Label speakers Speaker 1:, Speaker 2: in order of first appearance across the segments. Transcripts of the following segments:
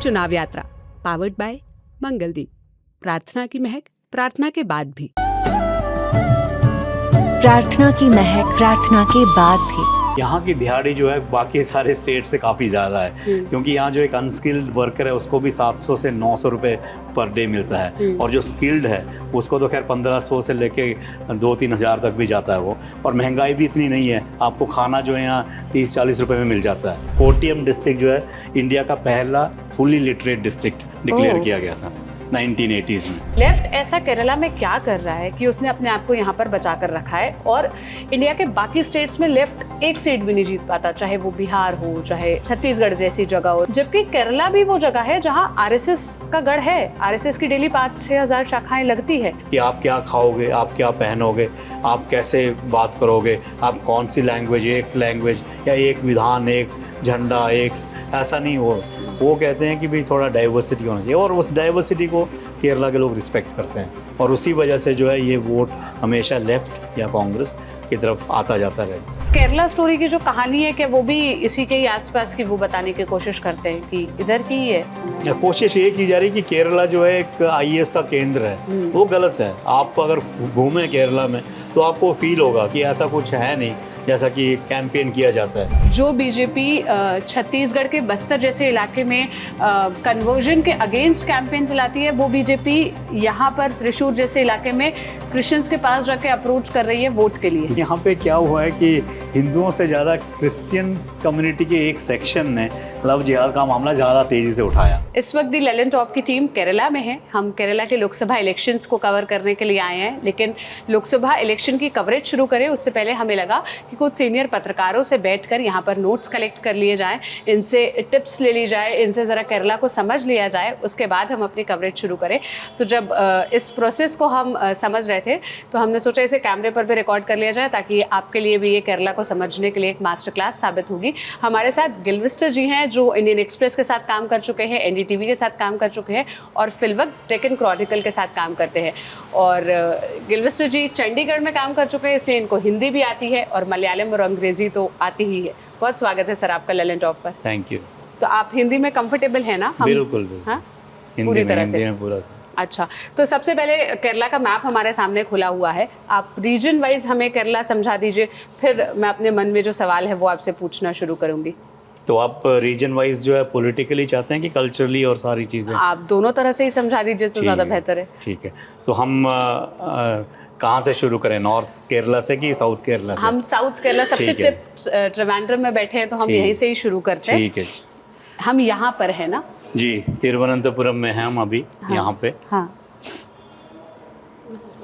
Speaker 1: चुनाव यात्रा powered by Mangaldeep. प्रार्थना की महक प्रार्थना के बाद भी।
Speaker 2: प्रार्थना की महक प्रार्थना के बाद भी।
Speaker 3: यहाँ की दिहाड़ी जो है बाकी सारे स्टेट से काफ़ी ज़्यादा है, क्योंकि यहाँ जो एक अनस्किल्ड वर्कर है उसको भी 700 से 900 रुपये पर डे मिलता है, और जो स्किल्ड है उसको तो खैर 1500 से लेके 2-3 हज़ार तक भी जाता है वो। और महंगाई भी इतनी नहीं है, आपको खाना जो है यहाँ 30-40 रुपये में मिल जाता है। कोट्टयम डिस्ट्रिक्ट जो है इंडिया का पहला फुली लिटरेट डिस्ट्रिक्ट डिक्लेयर किया गया था 1980s में।
Speaker 4: लेफ्ट ऐसा केरला में क्या कर रहा है कि उसने अपने आप को यहाँ पर बचा कर रखा है, और इंडिया के बाकी स्टेट्स में लेफ्ट एक सीट भी नहीं जीत पाता, चाहे वो बिहार हो चाहे छत्तीसगढ़ जैसी जगह हो, जबकि केरला भी वो जगह है जहाँ आरएसएस का गढ़ है। आरएसएस की डेली 5-6 हज़ार शाखाएं लगती है।
Speaker 3: कि आप क्या खाओगे, आप क्या पहनोगे, आप कैसे बात करोगे, आप कौन सी लैंग्वेज या एक विधान, एक झंडा, एक ऐसा नहीं हो। वो कहते हैं कि भाई थोड़ा डाइवर्सिटी होना चाहिए, और उस डाइवर्सिटी को केरला के लोग रिस्पेक्ट करते हैं, और उसी वजह से जो है ये वोट हमेशा लेफ्ट या कांग्रेस की तरफ आता जाता रहता है।
Speaker 4: केरला स्टोरी की जो कहानी है, क्या वो भी इसी के ही आसपास की वो बताने की कोशिश करते हैं कि इधर की ही है?
Speaker 3: कोशिश ये की जा रही है कि केरला जो है एक आईएएस का केंद्र है, वो गलत है। आप अगर घूमें केरला में तो आपको फील होगा कि ऐसा कुछ है नहीं जैसा कि कैंपेन किया जाता है।
Speaker 4: जो बीजेपी छत्तीसगढ़ के बस्तर जैसे इलाके में कन्वर्जन के अगेंस्ट कैंपेन चलाती है, वो बीजेपी यहाँ पर त्रिशूर जैसे इलाके में क्रिश्चियंस के पास जाके अप्रोच कर रही है वोट के लिए।
Speaker 3: यहाँ पे क्या हुआ है कि हिंदुओं से ज़्यादा क्रिश्चियंस कम्युनिटी के एक सेक्शन ने लव जिहाद का मामला ज़्यादा तेज़ी से उठाया।
Speaker 4: इस वक्त दी ललन टॉप की टीम केरला में है। हम केरला के लोकसभा इलेक्शंस को कवर करने के लिए आए हैं, लेकिन लोकसभा इलेक्शन की कवरेज शुरू करें उससे पहले हमें लगा कि कुछ सीनियर पत्रकारों से बैठकर यहाँ पर नोट्स कलेक्ट कर लिए जाएं, इनसे टिप्स ले ली जाए, इनसे ज़रा केरला को समझ लिया जाए, उसके बाद हम अपनी कवरेज शुरू करें। तो जब इस प्रोसेस को हम समझ रहे थे तो हमने सोचा इसे कैमरे पर भी रिकॉर्ड कर लिया जाए, ताकि आपके लिए भी ये केरला को समझने के लिए एक मास्टर क्लास साबित होगी। हमारे साथ गिलवेस्टर जी हैं जो इंडियन एक्सप्रेस के साथ काम कर चुके हैं, एनडीटीवी के साथ काम कर चुके हैं, और फिलवक्त डेक्कन क्रॉनिकल के साथ काम करते हैं। और गिलवेस्टर जी चंडीगढ़ में काम कर चुके हैं, इसलिए इनको हिंदी भी आती है और मलयालम और अंग्रेजी तो आती ही है। बहुत स्वागत है सर आपका ललन टॉप पर।
Speaker 3: Thank you.
Speaker 4: तो आप हिंदी में कंफर्टेबल है ना?
Speaker 3: बिल्कुल।
Speaker 4: हाँ,
Speaker 3: पूरी
Speaker 4: तरह से
Speaker 3: पूरा।
Speaker 4: अच्छा, तो सबसे पहले केरला का मैप हमारे सामने खुला हुआ है, आप रीजन वाइज हमें केरला समझा दीजिए, फिर मैं अपने मन में जो सवाल है वो आपसे पूछना शुरू करूंगी।
Speaker 3: तो आप रीजन वाइज जो है पॉलिटिकली चाहते हैं कि कल्चरली और सारी चीज़ें?
Speaker 4: आप दोनों तरह से ही समझा दीजिए तो ज़्यादा बेहतर है।
Speaker 3: ठीक है, तो हम कहाँ से शुरू करें, नॉर्थ केरला से कि साउथ केरला से?
Speaker 4: हम साउथ केरला, सबसे टिप ट्रिवेंड्रम में बैठे हैं तो हम यहीं से ही शुरू करते हैं।
Speaker 3: ठीक है,
Speaker 4: हम यहाँ पर है ना
Speaker 3: जी, तिरुवनंतपुरम में हैं हम अभी। हाँ, यहाँ पे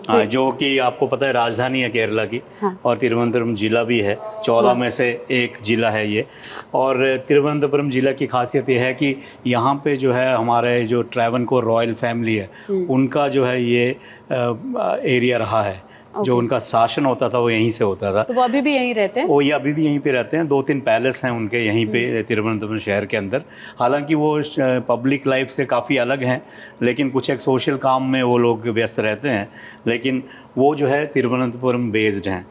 Speaker 4: हाँ,
Speaker 3: जो कि आपको पता है राजधानी है केरला की।
Speaker 4: हाँ,
Speaker 3: और तिरुवनंतपुरम जिला भी है, 14 में से एक जिला है ये। और तिरुवनंतपुरम जिला की खासियत ये है कि यहाँ पे जो है हमारे जो ट्रैवनकोर रॉयल फैमिली है उनका जो है ये एरिया रहा है। जो उनका शासन होता था वो यहीं से होता था।
Speaker 4: तो वो अभी भी यहीं रहते हैं?
Speaker 3: वो ये अभी भी यहीं पे रहते हैं। 2-3 पैलेस हैं उनके यहीं पे तिरुवनंतपुरम शहर के अंदर। हालांकि वो पब्लिक लाइफ से काफ़ी अलग हैं, लेकिन कुछ एक सोशल काम में वो लोग व्यस्त रहते हैं, लेकिन वो जो है तिरुवनंतपुरम बेस्ड हैं।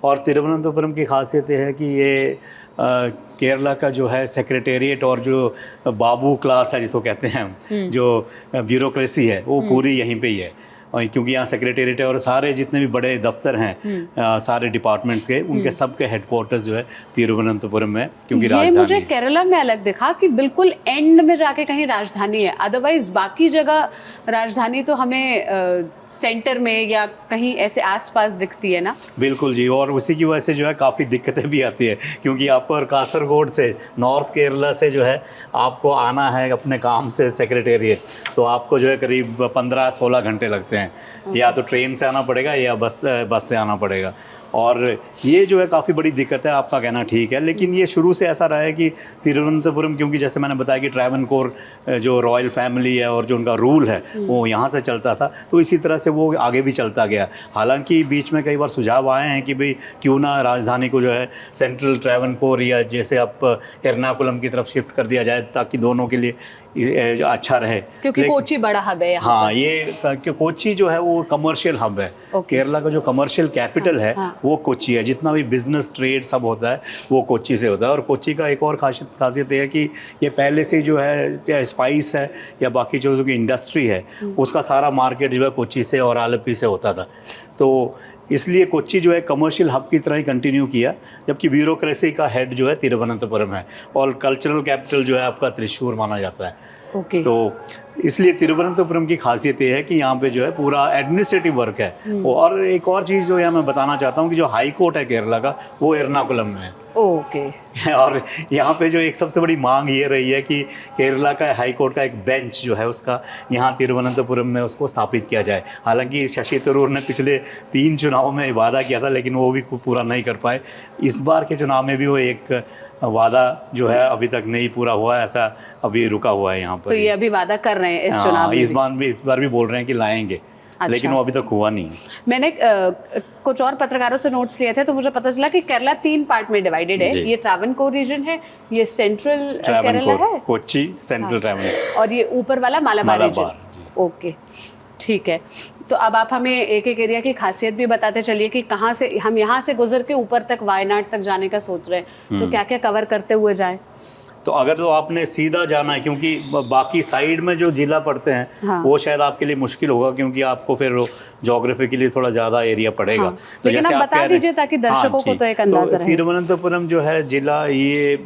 Speaker 3: और तिरुवनंतपुरम की खासियत ये है कि ये केरला का जो है सेक्रेटेरिएट और जो बाबू क्लास है जिसको कहते हैं हम, जो ब्यूरोक्रेसी है वो पूरी यहीं पे ही है। और क्योंकि यहाँ सेक्रेटेरिएट है और सारे जितने भी बड़े दफ्तर हैं सारे डिपार्टमेंट्स के, उनके सबके हेडक्वार्टर्स जो है तिरुवनंतपुरम में, क्योंकि राजधानी
Speaker 4: ये मुझे
Speaker 3: है।
Speaker 4: केरला में अलग दिखा कि बिल्कुल एंड में जाके कहीं राजधानी है, अदरवाइज बाकी जगह राजधानी तो हमें सेंटर में या कहीं ऐसे आसपास दिखती है ना।
Speaker 3: बिल्कुल जी, और उसी की वजह से जो है काफ़ी दिक्कतें भी आती है, क्योंकि आप पर कासरगोड से नॉर्थ केरला से जो है आपको आना है अपने काम से सेक्रेटेरिएट, तो आपको जो है करीब 15-16 घंटे लगते हैं। या तो ट्रेन से आना पड़ेगा या बस से आना पड़ेगा। और ये जो है काफ़ी बड़ी दिक्कत है, आपका कहना ठीक है। लेकिन ये शुरू से ऐसा रहा है कि तिरुवनंतपुरम, क्योंकि जैसे मैंने बताया कि ट्रैवनकोर जो रॉयल फैमिली है और जो उनका रूल है वो यहाँ से चलता था, तो इसी तरह से वो आगे भी चलता गया। हालांकि बीच में कई बार सुझाव आए हैं कि भाई क्यों ना राजधानी को जो है सेंट्रल ट्रैवनकोर या जैसे आप एर्नाकुलम की तरफ शिफ्ट कर दिया जाए, ताकि दोनों के लिए अच्छा रहे।
Speaker 4: क्योंकि कोची बड़ा हब है यहाँ
Speaker 3: हाँ, ये कोची जो है वो कमर्शियल हब है। केरला का जो कमर्शियल कैपिटल है वो कोची है। जितना भी बिजनेस ट्रेड सब होता है वो कोची से होता है। और कोची का एक और खासियत ये है कि ये पहले से जो है, चाहे स्पाइस है या बाकी चीज़ों की इंडस्ट्री है, उसका सारा मार्केट जो है कोची से और आलपी से होता था। तो इसलिए कोच्चि जो है कमर्शियल हब की तरह ही कंटिन्यू किया, जबकि ब्यूरोक्रेसी का हेड जो है तिरुवनंतपुरम है और कल्चरल कैपिटल जो है आपका त्रिशूर माना जाता है। तो इसलिए तिरुवनंतपुरम की खासियत ये है कि यहाँ पे जो है पूरा एडमिनिस्ट्रेटिव वर्क है। और एक और चीज़ जो यहाँ मैं बताना चाहता हूँ कि जो हाई कोर्ट है केरला का वो एर्नाकुलम में है। और यहाँ पे जो एक सबसे बड़ी मांग ये रही है कि केरला का हाई कोर्ट का एक बेंच जो है उसका यहाँ तिरुवनंतपुरम में उसको स्थापित किया जाए। हालांकि शशि थरूर ने पिछले 3 चुनावों में वादा किया था, लेकिन वो भी पूरा नहीं कर पाए। इस बार के चुनाव में भी वो एक वादा जो है अभी तक नहीं पूरा हुआ, ऐसा अभी रुका हुआ है यहाँ पर।
Speaker 4: तो ये अभी वादा कर रहे हैं इस चुनाव में?
Speaker 3: इस बार भी बोल रहे हैं कि लाएंगे। अच्छा। लेकिन वो अभी तक हुआ नहीं। मैंने
Speaker 4: कुछ और पत्रकारों से नोट्स लिए थे तो मुझे पता चला कि केरला 3 पार्ट में डिवाइडेड है। ये ट्रावनकोर रीजन है, ये सेंट्रल केरला है,
Speaker 3: कोच्चि सेंट्रल ट्रावनकोर,
Speaker 4: और ये ऊपर वाला मालाबार रीजन। ओके, ठीक है। तो अब आप हमें एक एक एरिया की खासियत भी बताते चलिए कि कहाँ से हम यहाँ से गुजर के ऊपर तक वायनाड तक जाने का सोच रहे हैं, तो क्या क्या कवर करते हुए जाएं?
Speaker 3: तो अगर तो आपने सीधा जाना है, क्योंकि बाकी साइड में जो जिला पड़ते हैं हाँ। वो शायद आपके लिए मुश्किल होगा, क्योंकि आपको फिर ज्योग्राफी के लिए थोड़ा ज़्यादा एरिया पड़ेगा। हाँ।
Speaker 4: तो लेकिन आप बता दीजिए ताकि दर्शकों को तो एक अंदाजा रहे।
Speaker 3: तिरुवनंतपुरम जो है जिला, ये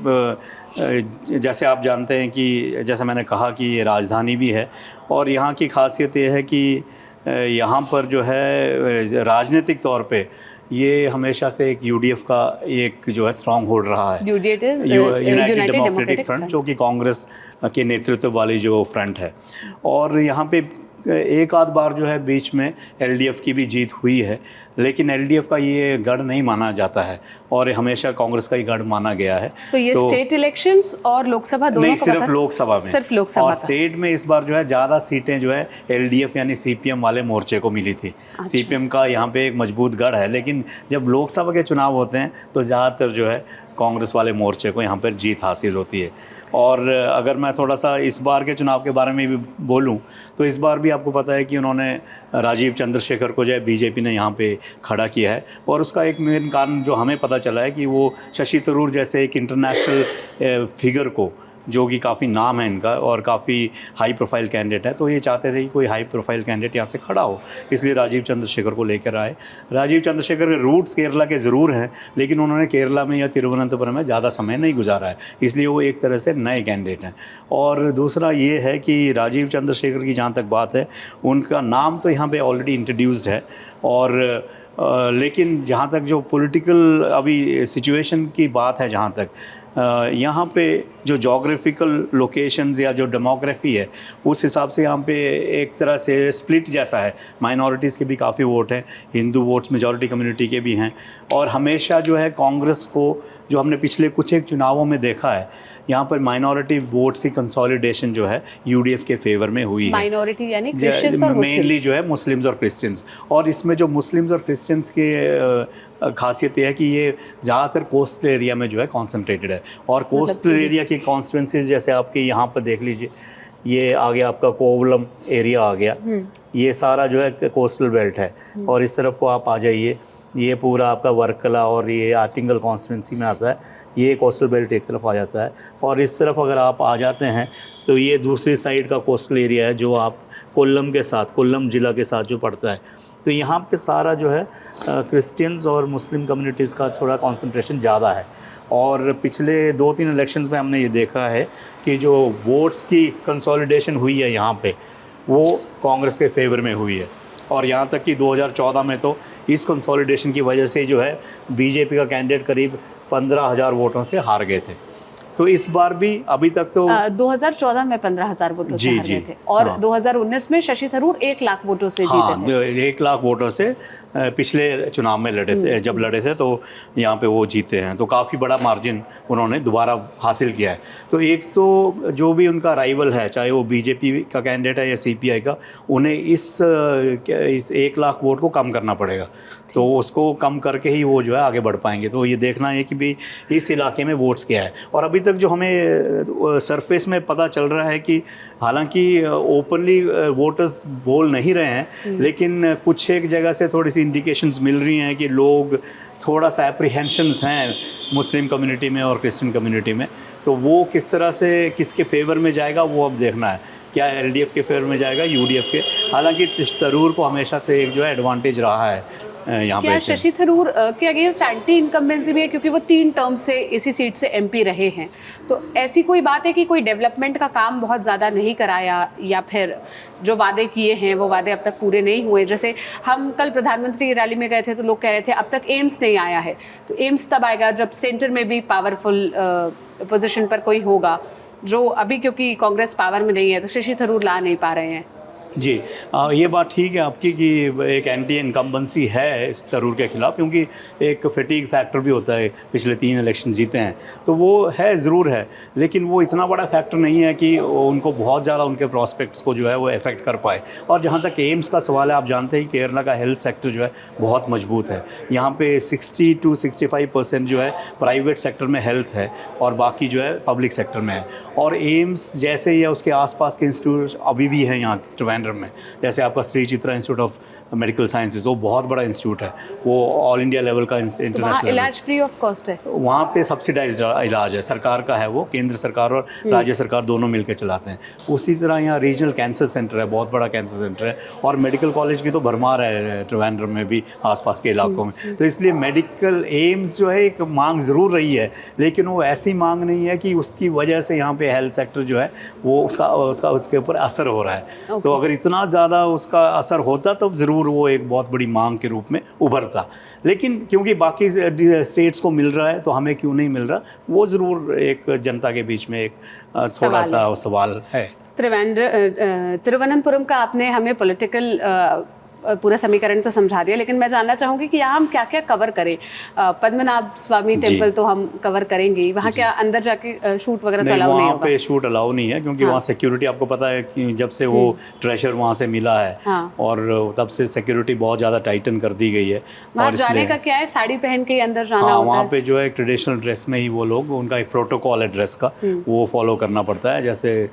Speaker 3: जैसे आप जानते हैं कि जैसे मैंने कहा कि ये राजधानी भी है, और यहाँ की खासियत ये है कि यहाँ पर जो है राजनीतिक तौर पे ये हमेशा से एक यूडीएफ का एक जो है स्ट्रॉन्ग होल्ड रहा है। यूनाइटेड डेमोक्रेटिक फ्रंट, जो कि कांग्रेस के नेतृत्व वाली जो फ्रंट है। और यहाँ पे एक आध बार जो है बीच में एलडीएफ की भी जीत हुई है, लेकिन एलडीएफ का ये गढ़ नहीं माना जाता है और हमेशा कांग्रेस का ही गढ़ माना गया है।
Speaker 4: तो ये स्टेट इलेक्शंस और लोकसभा दोनों
Speaker 3: नहीं, सिर्फ लोकसभा में,
Speaker 4: सिर्फ लोकसभा।
Speaker 3: और स्टेट में इस बार जो है ज़्यादा सीटें जो है एलडीएफ यानी सीपीएम वाले मोर्चे को मिली थी। अच्छा। सीपीएम का यहाँ पे एक मजबूत गढ़ है, लेकिन जब लोकसभा के चुनाव होते हैं तो ज़्यादातर जो है कांग्रेस वाले मोर्चे को यहाँ पर जीत हासिल होती है। और अगर मैं थोड़ा सा इस बार के चुनाव के बारे में भी बोलूं तो इस बार भी आपको पता है कि उन्होंने राजीव चंद्रशेखर को जो है बीजेपी ने यहाँ पे खड़ा किया है, और उसका एक मेन कारण जो हमें पता चला है कि वो शशि थरूर जैसे एक इंटरनेशनल फिगर को, जो कि काफ़ी नाम है इनका और काफ़ी हाई प्रोफाइल कैंडिडेट है, तो ये चाहते थे कि कोई हाई प्रोफाइल कैंडिडेट यहाँ से खड़ा हो, इसलिए राजीव चंद्रशेखर को लेकर आए। राजीव चंद्रशेखर के रूट्स केरला के ज़रूर हैं, लेकिन उन्होंने केरला में या तिरुवनंतपुरम में ज़्यादा समय नहीं गुजारा है, इसलिए वो एक तरह से नए कैंडिडेट हैं। और दूसरा ये है कि राजीव चंद्रशेखर की जहाँ तक बात है, उनका नाम तो यहाँ पर ऑलरेडी इंट्रोड्यूस्ड है, और लेकिन जहाँ तक जो पॉलिटिकल अभी सिचुएशन की बात है, जहाँ तक यहाँ पे जो जोग्राफिकल लोकेशंस या जो डेमोग्राफी है उस हिसाब से यहाँ पे एक तरह से स्प्लिट जैसा है। माइनॉरिटीज़ के भी काफ़ी वोट हैं, हिंदू वोट्स मेजॉरिटी कम्युनिटी के भी हैं, और हमेशा जो है कांग्रेस को, जो हमने पिछले कुछ एक चुनावों में देखा है, यहाँ पर माइनॉरिटी वोट्स की कंसोलिडेशन जो है यूडीएफ के फेवर में हुई है।
Speaker 4: माइनॉरिटी यानी क्रिश्चियंस और
Speaker 3: मेनली जो है मुस्लिम्स और क्रिश्चियंस, और इसमें जो मुस्लिम्स और क्रिश्चियंस के खासियत यह है कि ये ज़्यादातर कोस्टल एरिया में जो है कॉन्सेंट्रेटेड है। और कोस्टल एरिया की कॉन्स्टिट्यूंसीज जैसे आपके यहाँ पर देख लीजिए, ये आ गया आपका कोवलम एरिया आ गया, ये सारा जो है कोस्टल बेल्ट है। और इस तरफ को आप आ जाइए, ये पूरा आपका वर्कला और ये आर्टिंगल कॉन्स्टिट्यूंसी में आता है, ये कोस्टल बेल्ट एक तरफ आ जाता है। और इस तरफ अगर आप आ जाते हैं तो ये दूसरी साइड का कोस्टल एरिया है, जो आप कोल्लम के साथ, कोल्लम ज़िला के साथ जो पड़ता है। तो यहाँ पे सारा जो है क्रिश्चियंस और मुस्लिम कम्युनिटीज़ का थोड़ा कंसंट्रेशन ज़्यादा है। और पिछले 2-3 इलेक्शंस में हमने ये देखा है कि जो वोट्स की कंसोलिडेशन हुई है यहाँ पे, वो कांग्रेस के फेवर में हुई है। और यहाँ तक कि 2014 में तो इस कंसोलिडेशन की वजह से जो है बीजेपी का कैंडिडेट करीब 15,000 वोटों से हार गए थे। तो इस बार भी अभी तक तो
Speaker 4: 2014 में 15,000 वोटों से हार गए थे, और 2019 में शशि थरूर 1 लाख वोटों से जीते थे।
Speaker 3: 1 लाख वोटों से पिछले चुनाव में लड़े थे, जब लड़े थे तो यहाँ पे वो जीते हैं। तो काफ़ी बड़ा मार्जिन उन्होंने दोबारा हासिल किया है। तो एक तो जो भी उनका राइवल है, चाहे वो बीजेपी का कैंडिडेट है या सीपीआई का, उन्हें इस 1 लाख वोट को कम करना पड़ेगा। तो उसको कम करके ही वो जो है आगे बढ़ पाएंगे। तो ये देखना है कि भी इस इलाके में वोट्स क्या है। और अभी तक जो हमें सरफेस में पता चल रहा है कि हालांकि ओपनली वोटर्स बोल नहीं रहे हैं, लेकिन कुछ एक जगह से थोड़ी सी इंडिकेशंस मिल रही हैं कि लोग थोड़ा सा एप्रीहेंशंस हैं मुस्लिम कम्युनिटी में और क्रिश्चियन कम्युनिटी में। तो वो किस तरह से किसके फेवर में जाएगा वो अब देखना है, क्या एलडीएफ के फेवर में जाएगा, यूडीएफ के। हालांकि तरूर को हमेशा से एक जो है एडवांटेज रहा है यहाँ पे।
Speaker 4: क्या शशि थरूर के अगेंस्ट एंटी इनकम्बेंसी भी है, क्योंकि वो 3 टर्म से इसी सीट से एमपी रहे हैं? तो ऐसी कोई बात है कि कोई डेवलपमेंट का काम बहुत ज़्यादा नहीं कराया, या फिर जो वादे किए हैं वो वादे अब तक पूरे नहीं हुए? जैसे हम कल प्रधानमंत्री की रैली में गए थे तो लोग कह रहे थे अब तक एम्स नहीं आया है। तो एम्स तब आएगा जब सेंटर में भी पावरफुल पोजीशन पर कोई होगा, जो अभी क्योंकि कांग्रेस पावर में नहीं है तो शशि थरूर ला नहीं पा रहे हैं।
Speaker 3: जी, ये बात ठीक है आपकी कि एक एंटी इनकम्बेंसी है इस तरूर के खिलाफ, क्योंकि एक फटीग फैक्टर भी होता है, पिछले 3 इलेक्शन जीते हैं तो वो है, ज़रूर है, लेकिन वो इतना बड़ा फैक्टर नहीं है कि उनको बहुत ज़्यादा उनके प्रॉस्पेक्ट्स को जो है वो इफेक्ट कर पाए। और जहाँ तक एम्स का सवाल है, आप जानते हैं कि केरला का हेल्थ सेक्टर जो है बहुत मजबूत है। यहाँ पे 60 to 65% जो है प्राइवेट सेक्टर में हेल्थ है और बाकी जो है पब्लिक सेक्टर में है। और एम्स जैसे या उसके आसपास के इंस्टीट्यूट अभी भी हैं यहाँ ट्रिवेंड्रम में, जैसे आपका Shri Chitra institute of medical sciences, वो बहुत बड़ा इंस्टीट्यूट है, वो ऑल इंडिया लेवल का इंटरनेशनल
Speaker 4: इलाज फ्री ऑफ कॉस्ट है?
Speaker 3: वहाँ पे सब्सिडाइज्ड इलाज है, सरकार का है, वो केंद्र सरकार और राज्य सरकार दोनों मिलकर चलाते हैं। उसी तरह यहाँ रीजनल कैंसर सेंटर है, बहुत बड़ा कैंसर सेंटर है, और मेडिकल कॉलेज की तो भरमार है ट्रिवेंड्रम में भी, आसपास के इलाकों में। तो इसलिए मेडिकल एम्स जो है एक मांग ज़रूर रही है, लेकिन वो ऐसी मांग नहीं है कि उसकी वजह से यहाँ पे हेल्थ सेक्टर जो है वो उसके ऊपर असर हो रहा है। तो अगर इतना ज़्यादा उसका असर होता तो ज़रूर वो एक बहुत बड़ी मांग के रूप में उभरता, लेकिन क्योंकि बाकी स्टेट्स को मिल रहा है तो हमें क्यों नहीं मिल रहा, वो ज़रूर एक जनता के बीच में एक थोड़ा सा सवाल है।
Speaker 4: तिरुवनंतपुरम का आपने हमें पॉलिटिकल पूरा समीकरण तो समझा दिया, लेकिन मैं जानना चाहूँगी कि यहाँ हम क्या क्या कवर करें। पद्मनाभ स्वामी टेम्पल तो हम कवर करेंगे, वहाँ क्या अंदर जाके शूट वगैरह तो अलाउ नहीं होगा?
Speaker 3: वहाँ पे शूट अलाउ नहीं है, क्योंकि वहाँ सिक्योरिटी, आपको पता है कि जब से वो ट्रेजर वहाँ से मिला है और तब से सिक्योरिटी बहुत ज़्यादा टाइटन कर दी गई है।
Speaker 4: वहाँ जाने का क्या है, साड़ी पहन के अंदर जाना होता है?
Speaker 3: वहाँ पे जो है ट्रेडिशनल ड्रेस में ही वो लोग, उनका एक प्रोटोकॉल है ड्रेस का, वो फॉलो करना पड़ता है। जैसे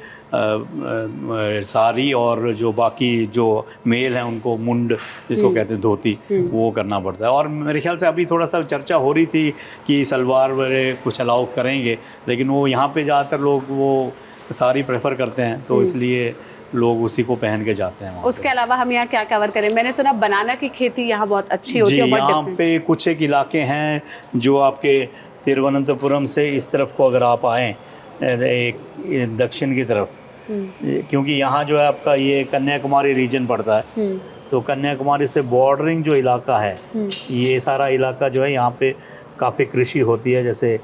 Speaker 3: साड़ी और जो बाकी जो मेल हैं उनको मुंड जिसको कहते हैं धोती, वो करना पड़ता है। और मेरे ख्याल से अभी थोड़ा सा चर्चा हो रही थी कि सलवार वगैरह कुछ अलाउ करेंगे, लेकिन वो यहाँ पे ज़्यादातर लोग वो साड़ी प्रेफर करते हैं, तो इसलिए लोग उसी को पहन के जाते हैं।
Speaker 4: उसके अलावा हम यहाँ क्या कवर करें? मैंने सुना बनाना की खेती यहाँ बहुत अच्छी होती है।
Speaker 3: यहाँ पे कुछ एक इलाके हैं जो आपके तिरुवनंतपुरम से इस तरफ को अगर आप आएँ एक दक्षिण की तरफ, क्योंकि यहाँ जो है आपका ये कन्याकुमारी रीजन पड़ता है, तो कन्याकुमारी से बॉर्डरिंग जो इलाका है, ये सारा इलाका जो है यहाँ पे काफ़ी कृषि होती है, जैसे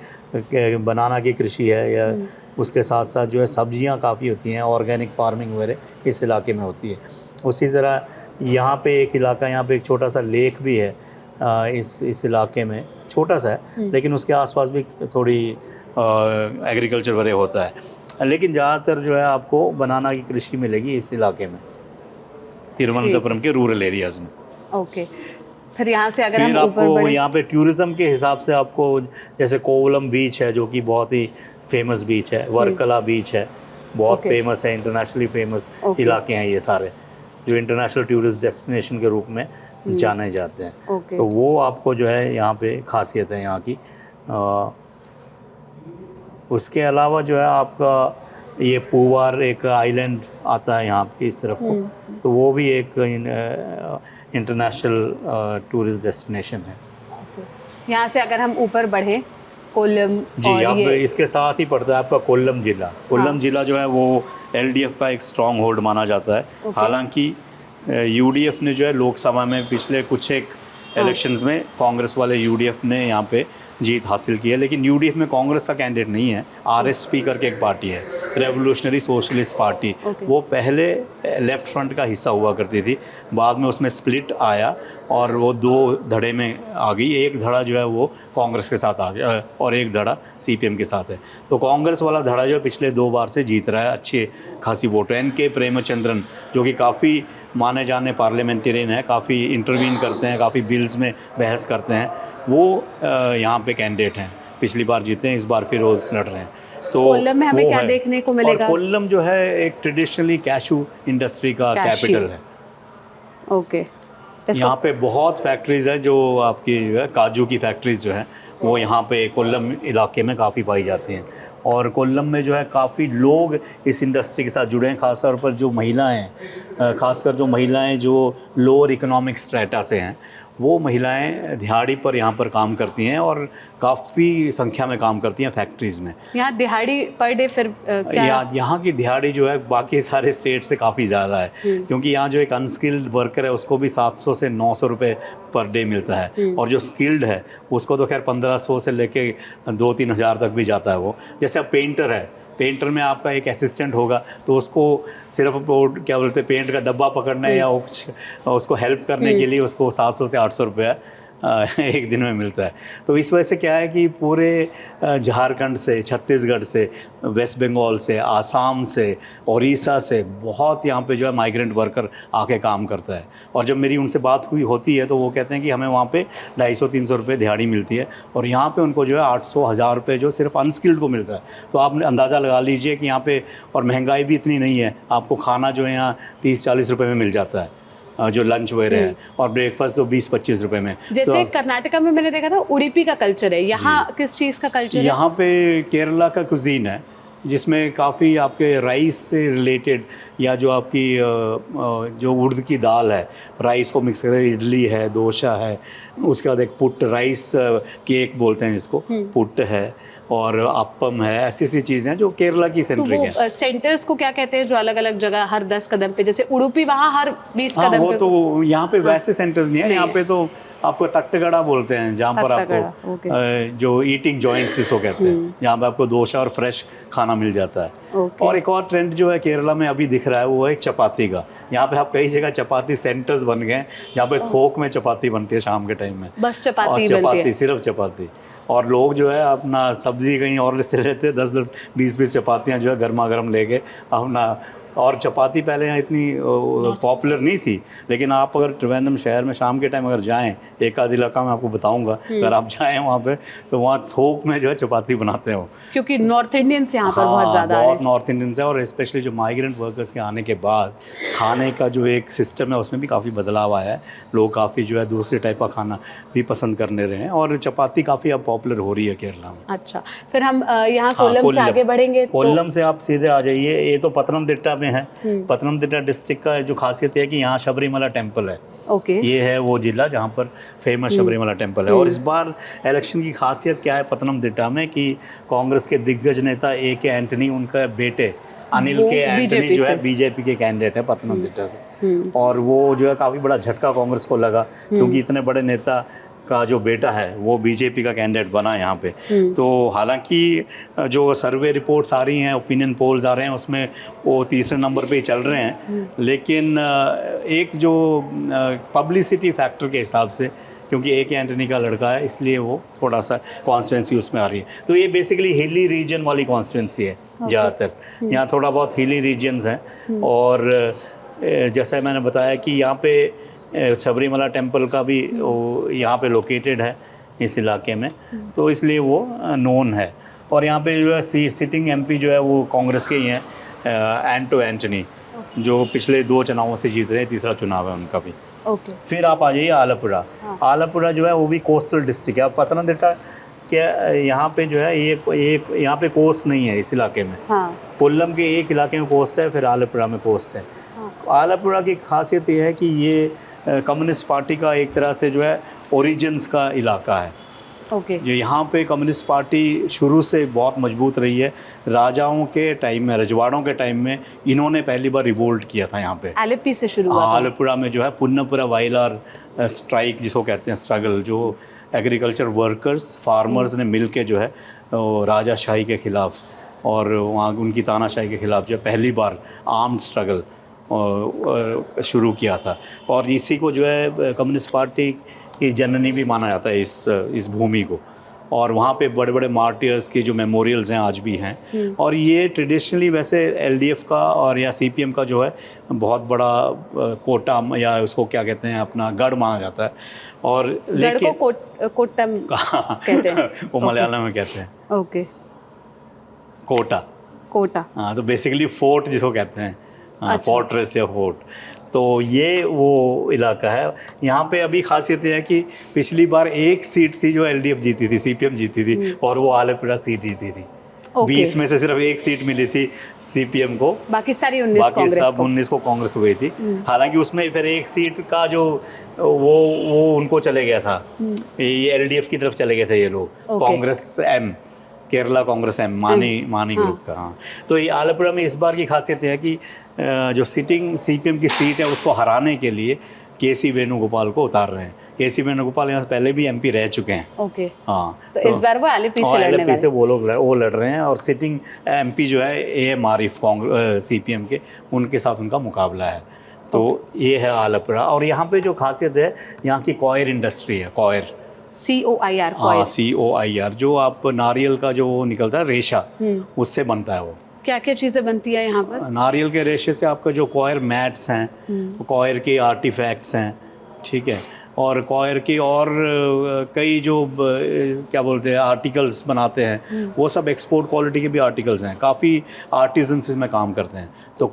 Speaker 3: बनाना की कृषि है, या उसके साथ साथ जो है सब्जियाँ काफ़ी होती हैं, ऑर्गेनिक फार्मिंग वगैरह इस इलाके में होती है। उसी तरह यहाँ पे एक इलाका, यहाँ पे एक छोटा सा लेक भी है इस इलाके में, छोटा सा है, लेकिन उसके आसपास भी थोड़ी एग्रीकल्चर वगैरह होता है, लेकिन ज़्यादातर जो है आपको बनाना की कृषि मिलेगी इस इलाके में, तिरुवनंतपुरम के रूरल एरियाज़ में।
Speaker 4: ओके, फिर यहाँ से अगर
Speaker 3: फिर आपको यहाँ पे टूरिज़्म के हिसाब से आपको जैसे कोवलम बीच है, जो कि बहुत ही फेमस बीच है, वर्कला बीच है, बहुत फेमस है, इंटरनेशनली फेमस इलाके हैं ये सारे, जो इंटरनेशनल टूरिस्ट डेस्टिनेशन के रूप में जाने जाते हैं। तो वो आपको जो है यहाँ पे खासियत है यहाँ की। उसके अलावा जो है आपका ये पूवार एक आइलैंड आता है यहाँ पे इस तरफ को, तो वो भी एक इंटरनेशनल टूरिस्ट डेस्टिनेशन है।
Speaker 4: यहाँ से अगर हम ऊपर बढ़ें, कोल्लम
Speaker 3: जी, अब इसके साथ ही पड़ता है आपका कोल्लम जिला। कोल्लम जिला जो है वो एलडीएफ का एक स्ट्रॉन्ग होल्ड माना जाता है। हालांकि यूडीएफ ने जो है लोकसभा में पिछले कुछ एक इलेक्शंस में कांग्रेस वाले यूडीएफ ने यहाँ पे जीत हासिल की है, लेकिन यूडीएफ में कांग्रेस का कैंडिडेट नहीं है, आरएसपी करके एक पार्टी है, रेवोल्यूशनरी सोशलिस्ट पार्टी। वो पहले लेफ्ट फ्रंट का हिस्सा हुआ करती थी, बाद में उसमें स्प्लिट आया और वो 2 धड़े में आ गई। एक धड़ा जो है वो कांग्रेस के साथ आ गया और एक धड़ा सीपीएम के साथ है। तो कांग्रेस वाला धड़ा जो पिछले 2 बार से जीत रहा है, अच्छी खासी वोट है। एन के प्रेमचंद्रन जो कि काफ़ी माने जाने पार्लियामेंटेरियन है, काफ़ी इंटरवीन करते हैं, काफ़ी बिल्स में बहस करते हैं, वो यहाँ पे कैंडिडेट हैं। पिछली बार जीते हैं, इस बार फिर वो लड़ रहे हैं। तो
Speaker 4: कोल्लम में हमें
Speaker 3: वो
Speaker 4: क्या
Speaker 3: है।
Speaker 4: देखने को मिलेगा?
Speaker 3: और कोल्लम जो है एक ट्रेडिशनली कैशू इंडस्ट्री का कैपिटल है।
Speaker 4: ओके,
Speaker 3: यहाँ पे बहुत फैक्ट्रीज है, जो आपकी जो है काजू की फैक्ट्रीज जो है वो यहाँ पे कोल्लम इलाके में काफ़ी पाई जाती हैं। और कोल्लम में जो है काफ़ी लोग इस इंडस्ट्री के साथ जुड़े हैं, ख़ासतौर पर जो महिलाएं हैं, ख़ासकर जो महिलाएं जो लोअर इकोनॉमिक स्ट्रेटा से हैं, वो महिलाएं दिहाड़ी पर यहाँ पर काम करती हैं और काफ़ी संख्या में काम करती हैं फैक्ट्रीज़ में।
Speaker 4: यहाँ दिहाड़ी पर डे फिर क्या?
Speaker 3: यहाँ की दिहाड़ी जो है बाकी सारे स्टेट से काफ़ी ज़्यादा है, क्योंकि यहाँ जो एक अनस्किल्ड वर्कर है उसको भी 700 से 900 रुपये पर डे मिलता है, और जो स्किल्ड है उसको तो खैर 1500 से लेके 2-3 हज़ार तक भी जाता है। वो जैसे अब पेंटर है, पेंटर में आपका एक असिस्टेंट होगा तो उसको सिर्फ वो क्या बोलते हैं पेंट का डब्बा पकड़ना है या उसको हेल्प करने के लिए उसको 700 से 800 रुपया एक दिन में मिलता है। तो इस वजह से क्या है कि पूरे झारखंड से, छत्तीसगढ़ से, वेस्ट बंगाल से, आसाम से, उड़ीसा से बहुत यहाँ पे जो है माइग्रेंट वर्कर आके काम करता है। और जब मेरी उनसे बात होती है तो वो कहते हैं कि हमें वहाँ पे 250-300 रुपये दिहाड़ी मिलती है, और यहाँ पे उनको जो है 800-1000 रुपये जो सिर्फ अनस्किल्ड को मिलता है। तो आप अंदाज़ा लगा लीजिए कि यहाँ पे, और महंगाई भी इतनी नहीं है, आपको खाना जो है यहाँ 30-40 रुपये में मिल जाता है, जो लंच वगैरह है, और ब्रेकफास्ट तो 20-25 रुपए में।
Speaker 4: जैसे
Speaker 3: तो
Speaker 4: कर्नाटका में मैंने देखा था उडुपी का कल्चर है, यहाँ किस चीज़ का कल्चर है?
Speaker 3: यहाँ पे केरला का कुजीन है, जिसमें काफ़ी आपके राइस से रिलेटेड, या जो आपकी जो उड़द की दाल है, राइस को मिक्स करके इडली है, डोसा है, उसके बाद एक पुट राइस केक बोलते हैं जिसको, पुट है, और अप्पम है, ऐसी चीज़ें हैं जो केरला की सेंट्रिक है।
Speaker 4: तो सेंटर्स को क्या कहते हैं जो अलग अलग जगह हर 10 कदम पे, जैसे उडुपी वहाँ हर 20 कदम
Speaker 3: वो
Speaker 4: पे?
Speaker 3: तो यहाँ पे वैसे सेंटर्स नहीं है, यहाँ पे तो आपको तट्टगड़ा बोलते हैं, जहाँ पर आपको जो ईटिंग जॉइंट्स जिसको कहते हैं, जहाँ पे आपको डोसा और फ्रेश खाना मिल जाता है। और एक और ट्रेंड जो है केरला में अभी दिख रहा है वो है चपाती का। यहाँ पे आप कई जगह चपाती सेंटर्स बन गए हैं, जहाँ पे थोक में चपाती बनती है शाम के टाइम में,
Speaker 4: बस चपाती
Speaker 3: बनती है, सिर्फ चपाती। और लोग जो है अपना सब्जी कहीं और से लेते हैं, 10-10, 20-20 चपातियाँ जो है गर्मा गर्म लेके अपना। और चपाती पहले यहाँ इतनी पॉपुलर नहीं थी, लेकिन आप अगर त्रिवेंद्रम शहर में शाम के टाइम अगर जाएं, एक आध इलाका में आपको बताऊंगा, अगर आप जाएं वहाँ पे तो वहाँ थोक में जो है चपाती बनाते हैं वो,
Speaker 4: क्योंकि नॉर्थ इंडियंस यहाँ पर बहुत ज़्यादा है।
Speaker 3: बहुत नॉर्थ इंडियंस है, और स्पेशली जो माइग्रेंट वर्कर्स के आने के बाद खाने का जो एक सिस्टम है उसमें भी काफ़ी बदलाव आया है। लोग काफ़ी जो है दूसरे टाइप का खाना भी पसंद करने रहे हैं, और चपाती काफ़ी अब पॉपुलर हो रही है केरला में।
Speaker 4: अच्छा, फिर हम यहाँ कोल्लम से आगे बढ़ेंगे।
Speaker 3: कोल्लम से आप सीधे आ जाइए, ये तो पतनमतिट्टा में है। पतनमतिट्टा डिस्ट्रिक्ट का जो खासियत है कि यहाँ शबरीमला टेम्पल है। ये है वो जिला जहाँ पर फेमस शबरीमला टेम्पल है। और इस बार इलेक्शन की खासियत क्या है पतनमतिट्टा में कि कांग्रेस के दिग्गज नेता A.K. एंटनी, उनका बेटे अनिल के एंटनी जो है बीजेपी के कैंडिडेट है पतनमतिट्टा से। और वो जो है काफ़ी बड़ा झटका कांग्रेस को लगा, क्योंकि इतने बड़े नेता का जो बेटा है वो बीजेपी का कैंडिडेट बना यहाँ पे। तो हालांकि जो सर्वे रिपोर्ट्स आ रही हैं, ओपिनियन पोल्स आ रहे हैं, उसमें वो तीसरे नंबर पे ही चल रहे हैं, लेकिन एक जो पब्लिसिटी फैक्टर के हिसाब से, क्योंकि A.K. एंटनी का लड़का है, इसलिए वो थोड़ा सा कॉन्स्टिट्यूंसी उसमें आ रही है। तो ये बेसिकली हिली रीजन वाली कॉन्स्टिट्यूंसी है ज़्यादातर, यहाँ थोड़ा बहुत हिली रीजन्स हैं। और जैसा मैंने बताया कि यहाँ पे शबरीमला टेम्पल का भी यहाँ पे लोकेटेड है इस इलाके में, तो इसलिए वो नोन है। और यहाँ पे जो है सिटिंग MP जो है वो कांग्रेस के ही हैं, एंटो एंटनी, जो पिछले 2 चुनावों से जीत रहे हैं, तीसरा चुनाव है उनका भी। फिर आप आ जाइए आलपुरा। आलपुरा जो है वो भी कोस्टल डिस्ट्रिक्ट है। पतनमतिट्टा क्या यहाँ पे जो है एक यहाँ पे कोस्ट नहीं है इस इलाके में। कोल्लम के एक इलाके में कोस्ट है, फिर आलपुरा में कोस्ट है। आलपुरा की खासियत ये है कि ये कम्युनिस्ट पार्टी का एक तरह से जो है ओरिजिन्स का इलाका है। जो यहाँ पे कम्युनिस्ट पार्टी शुरू से बहुत मजबूत रही है। राजाओं के टाइम में, रजवाड़ों के टाइम में इन्होंने पहली बार रिवोल्ट किया था यहाँ पे।
Speaker 4: आलेप्पी से शुरू हुआ था।
Speaker 3: आलपुरा में जो है पुन्नपुरा वायलार स्ट्राइक जिसको कहते हैं, स्ट्रगल, जो एग्रीकल्चर वर्कर्स, फार्मर्स ने मिल के जो है राजाशाही के ख़िलाफ़ और वहाँ उनकी तानाशाही के ख़िलाफ़ जो है पहली बार आर्म्ड स्ट्रगल शुरू किया था। और इसी को जो है कम्युनिस्ट पार्टी की जननी भी माना जाता है इस भूमि को। और वहाँ पे बड़े बड़े मार्टियर्स के जो मेमोरियल्स हैं आज भी हैं। और ये ट्रेडिशनली वैसे एलडीएफ का और या सीपीएम का जो है बहुत बड़ा कोटा या उसको क्या कहते हैं अपना गढ़ माना जाता है। और
Speaker 4: गढ़ को कोट्टम कहते हैं।
Speaker 3: वो मलयालम में कहते हैं
Speaker 4: ओके, कोटा।
Speaker 3: हाँ, तो बेसिकली फोर्ट जिसको कहते हैं,
Speaker 4: अच्छा।
Speaker 3: फोर्ट्रेस या फोर्ट। तो ये वो इलाका है। यहाँ पे अभी खासियत ये है कि पिछली बार एक सीट थी जो एलडीएफ जीती थी, सीपीएम जीती थी, और वो आलमपुरा सीट जीती थी। 20 में से सिर्फ एक सीट मिली थी सीपीएम को,
Speaker 4: बाकी सारी 19 कांग्रेस
Speaker 3: सब 19 को कांग्रेस हो गई थी। हालांकि उसमें फिर एक सीट का जो वो उनको चले गया था, ये एलडीएफ की तरफ चले गए थे ये लोग, कांग्रेस एम, केरला कांग्रेस एम, मानी ग्रुप का। हाँ, तो ये आलमपुरा में इस बार की खासियत है कि जो सिटिंग सीपीएम की सीट है उसको हराने के लिए केसी वेणुगोपाल को उतार रहे हैं। केसी वेणुगोपाल यहाँ से पहले भी एमपी रह चुके हैं।
Speaker 4: ओके,
Speaker 3: हाँ,
Speaker 4: तो इस बार वो एलपी से लड़ने वाले
Speaker 3: से वो लड़ रहे हैं। और सिटिंग एमपी जो है एएम आरिफ सीपीएम के, उनके साथ उनका मुकाबला है। तो ये है आलमपुरा। और यहाँ पे जो खासियत है, यहाँ की कॉयर इंडस्ट्री है, कॉयर
Speaker 4: COIR,
Speaker 3: हाँ, COIR, जो आप नारियल का जो निकलता है रेशा, उससे बनता है वो।
Speaker 4: क्या क्या चीज़ें बनती है यहाँ पर?
Speaker 3: नारियल के रेशे से आपका जो कॉयर मैट्स हैं, कॉयर के आर्टिफैक्ट्स हैं, ठीक है, और कॉयर के और कई जो क्या बोलते हैं आर्टिकल्स बनाते हैं, वो सब एक्सपोर्ट क्वालिटी के भी आर्टिकल्स हैं। काफ़ी आर्टिजन्स इसमें काम करते हैं। तो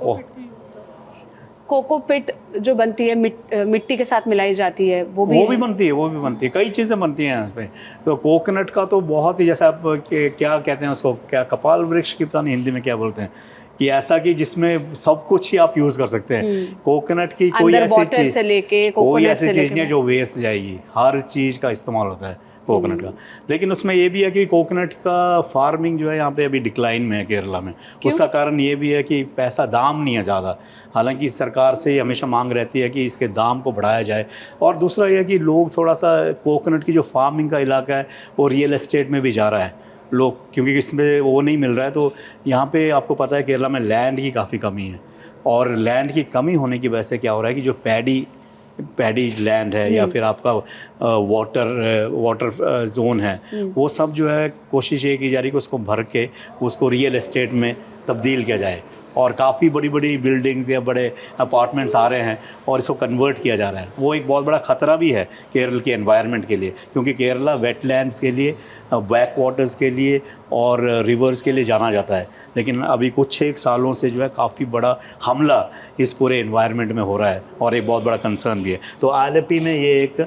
Speaker 4: कोकोपिट जो बनती है मिट्टी के साथ मिलाई जाती है, वो भी
Speaker 3: बनती है, कई चीज़ें बनती हैं इसमें। तो कोकोनट का तो बहुत ही, जैसे आप क्या कहते हैं उसको, क्या कपाल वृक्ष की पता नहीं हिंदी में क्या बोलते हैं, कि ऐसा कि जिसमें सब कुछ ही आप यूज़ कर सकते हैं। कोकोनट की कोई ऐसी चीज़ नहीं है जो वेस्ट जाएगी, हर चीज़ का इस्तेमाल होता है कोकोनट का। लेकिन उसमें ये भी है कि कोकोनट का फार्मिंग जो है यहाँ पे अभी डिक्लाइन में है केरला में। उसका कारण ये भी है कि पैसा, दाम नहीं है ज़्यादा। हालांकि सरकार से हमेशा मांग रहती है कि इसके दाम को बढ़ाया जाए। और दूसरा ये है कि लोग थोड़ा सा कोकोनट की जो फार्मिंग का इलाका है वो रियल एस्टेट में भी जा रहा है लोग, क्योंकि इसमें वो नहीं मिल रहा है। तो यहाँ पे आपको पता है केरला में लैंड की काफ़ी कमी है। और लैंड की कमी होने की वजह से क्या हो रहा है कि जो पैडी लैंड है या फिर आपका वाटर जोन है, वो सब जो है कोशिश ये की जा रही है कि उसको भर के उसको रियल एस्टेट में तब्दील किया जाए। और काफ़ी बड़ी बड़ी बिल्डिंग्स या बड़े अपार्टमेंट्स आ रहे हैं और इसको कन्वर्ट किया जा रहा है। वो एक बहुत बड़ा ख़तरा भी है केरल के एनवायरनमेंट के लिए, क्योंकि केरला वेटलैंड्स के लिए, बैक वाटर्स के लिए और रिवर्स के लिए जाना जाता है। लेकिन अभी कुछ 6 सालों से जो है काफ़ी बड़ा हमला इस पूरे एनवायरनमेंट में हो रहा है और एक बहुत बड़ा कंसर्न भी है। तो आलपी में ये एक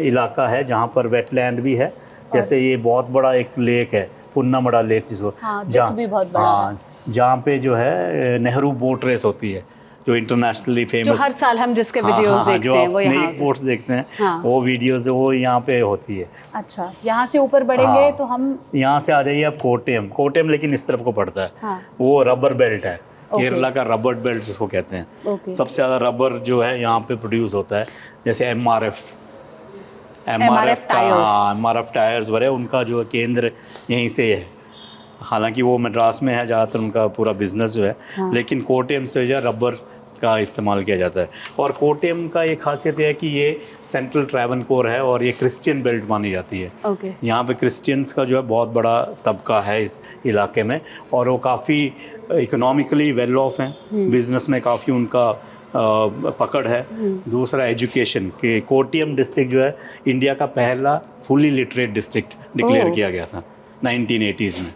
Speaker 3: इलाका है जहाँ पर वेटलैंड भी है। जैसे ये बहुत बड़ा एक लेक है, पुन्नामड़ा लेक जिसको, जहाँ पे जो है नेहरू बोट रेस होती है, जो इंटरनेशनली फेमस,
Speaker 4: जो हर साल हम जिसके वीडियोस देखते हैं, वो यहाँ
Speaker 3: स्नेक बोट्स देखते हैं, वो वीडियोस वो यहाँ पे होती है।
Speaker 4: अच्छा, यहाँ से ऊपर बढ़ेंगे तो हम
Speaker 3: यहाँ से आ जाइए आप कोटेम लेकिन इस तरफ को पड़ता है। वो रबर बेल्ट है, केरला का रबर बेल्ट जिसको कहते हैं। सबसे ज़्यादा रबर जो है यहाँ पे प्रोड्यूस होता है। जैसे MRF टायर्स वगैरह, उनका जो केंद्र यहीं से है। हालांकि वो मद्रास में है ज़्यादातर उनका पूरा बिजनेस जो है, लेकिन कोटेम से जो रबर का इस्तेमाल किया जाता है। और कोटेम का एक खासियत है कि ये सेंट्रल ट्रैवनकोर है और ये क्रिश्चियन बेल्ट मानी जाती है। यहाँ पे क्रिश्चियंस का जो है बहुत बड़ा तबका है इस इलाके में, और वो काफ़ी इकोनॉमिकली वेल ऑफ हैं, बिजनेस में काफ़ी उनका पकड़ है। दूसरा एजुकेशन के कोटियम डिस्ट्रिक्ट जो है इंडिया का पहला फुली लिटरेट डिस्ट्रिक्ट डिक्लेयर किया गया था 1980s में।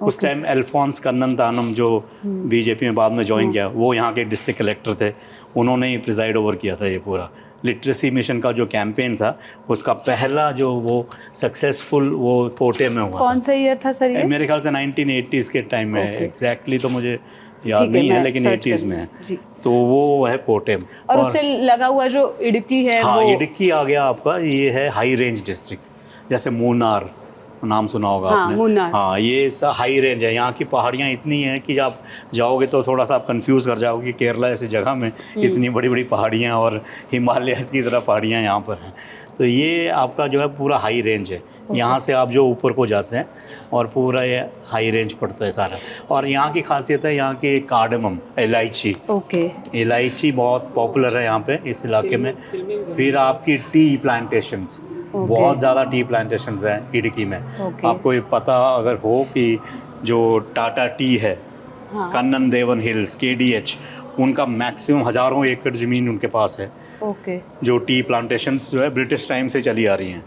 Speaker 3: उस टाइम अल्फोंस कन्ननतानम जो बीजेपी में बाद में ज्वाइन किया, वो यहाँ के डिस्ट्रिक्ट कलेक्टर थे, उन्होंने ही प्रिजाइड ओवर किया था ये पूरा लिटरेसी मिशन का जो कैंपेन था। उसका पहला जो वो सक्सेसफुल वो कोटे में हुआ।
Speaker 4: कौन सा ईयर था सर ये? मेरे
Speaker 3: ख्याल से 1980s के टाइम में, एग्जैक्टली तो मुझे याद नहीं है, लेकिन 80s में है। तो वो है कोटेम।
Speaker 4: और उससे लगा हुआ जो इडुक्की है,
Speaker 3: हाँ, इडुक्की आ गया आपका। ये है हाई रेंज डिस्ट्रिक्ट, जैसे मूनार नाम सुना होगा आपने। हाँ, ये हाई रेंज है। यहाँ की पहाड़ियाँ इतनी हैं कि आप जाओगे तो थोड़ा सा आप कंफ्यूज कर जाओगे कि केरला ऐसी जगह में इतनी बड़ी बड़ी पहाड़ियाँ और हिमालय की तरह पहाड़ियाँ यहाँ पर हैं। तो ये आपका जो है पूरा हाई रेंज है। यहाँ से आप जो ऊपर को जाते हैं और पूरा ये हाई रेंज पड़ता है सारा। और यहाँ की खासियत है यहाँ की कार्डमम, इलायची। इलायची बहुत पॉपुलर है यहाँ पे इस इलाके में। फिर आपकी टी प्लांटेशंस, बहुत ज़्यादा टी प्लांटेशंस हैं इडुक्की में। आपको ये पता अगर हो कि जो टाटा टी है, कन्नन देवन हिल्स, KDH, उनका मैक्सिमम हज़ारों एकड़ ज़मीन उनके पास है। जो टी प्लांटेशंस जो है ब्रिटिश टाइम से चली आ रही हैं,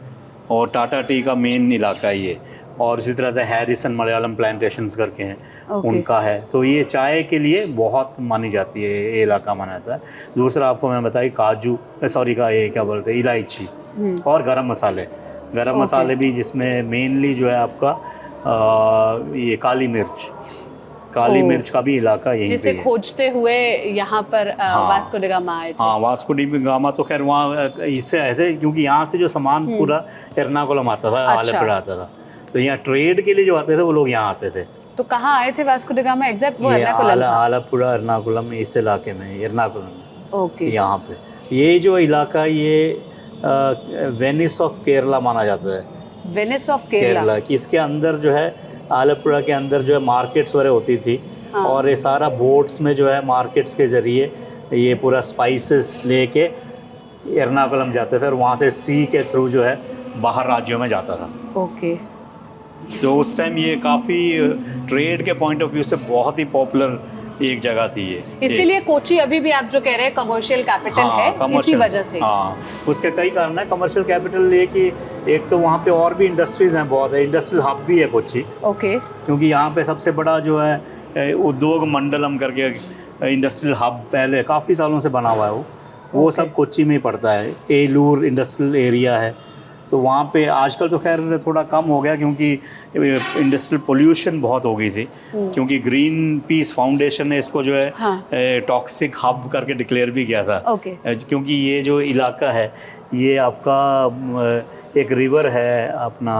Speaker 3: और टाटा टी का मेन इलाका है ये। और इसी तरह से हैरिसन मलयालम प्लांटेशंस करके हैं, उनका है। तो ये चाय के लिए बहुत मानी जाती है, ये इलाका माना जाता है। दूसरा आपको मैं बताई काजू, सॉरी का ये क्या बोलते हैं, इलायची और गरम मसाले। गरम मसाले भी, जिसमें मेनली जो है आपका ये काली मिर्च का भी इलाका यहीं पे
Speaker 4: जिसे
Speaker 3: है।
Speaker 4: खोजते हुए यहाँ पर वास्को डी गामा आए थे।
Speaker 3: हाँ, वास्को डी गामा तो खैर वहाँ इससे आए थे, क्योंकि यहाँ से जो सामान पूरा एर्नाकुलम आता था, आलपुड़ा आता था। तो यहाँ ट्रेड के लिए जो आते थे वो लोग यहाँ आते थे।
Speaker 4: तो कहाँ आए थे वास्को डी गामा एग्जैक्ट? वो एर्नाकुलम था।
Speaker 3: आलपुड़ा एर्नाकुलम, इस इलाके में, एर्नाकुलम
Speaker 4: ओके।
Speaker 3: यहाँ पे ये जो इलाका, ये वेनिस ऑफ केरला माना जाता है।
Speaker 4: वेनिस ऑफ केरला
Speaker 3: कि इसके अंदर जो है, आलपुड़ा के अंदर जो है मार्केट्स वगैरह होती थी। और ये सारा बोट्स में जो है मार्केट्स के ज़रिए ये पूरा स्पाइसेस लेके एर्नाकुलम जाते थे, और वहाँ से सी के थ्रू जो है बाहर राज्यों में जाता था।
Speaker 4: ओके।
Speaker 3: तो उस टाइम ये काफ़ी ट्रेड के पॉइंट ऑफ व्यू से बहुत ही पॉपुलर एक जगह थी ये।
Speaker 4: इसीलिए कोची अभी भी आप जो कह रहे हैं कमर्शियल कैपिटल है, इसी वजह से।
Speaker 3: हाँ, उसके कई कारण है। कमर्शियल कैपिटल ये कि एक तो वहाँ पे और भी इंडस्ट्रीज हैं बहुत है, इंडस्ट्रियल हब भी है कोची।
Speaker 4: ओके।
Speaker 3: क्योंकि यहाँ पे सबसे बड़ा जो है उद्योग मंडलम करके इंडस्ट्रियल हब पहले काफ़ी सालों से बना हुआ है, वो सब कोची में ही पड़ता है। एलूर इंडस्ट्रियल एरिया है, तो वहाँ पे आजकल तो खैर थोड़ा कम हो गया, क्योंकि इंडस्ट्रियल पोल्यूशन बहुत हो गई थी। क्योंकि ग्रीन पीस फाउंडेशन ने इसको जो है टॉक्सिक हब करके डिक्लेयर भी किया था। क्योंकि ये जो इलाका है, ये आपका एक रिवर है अपना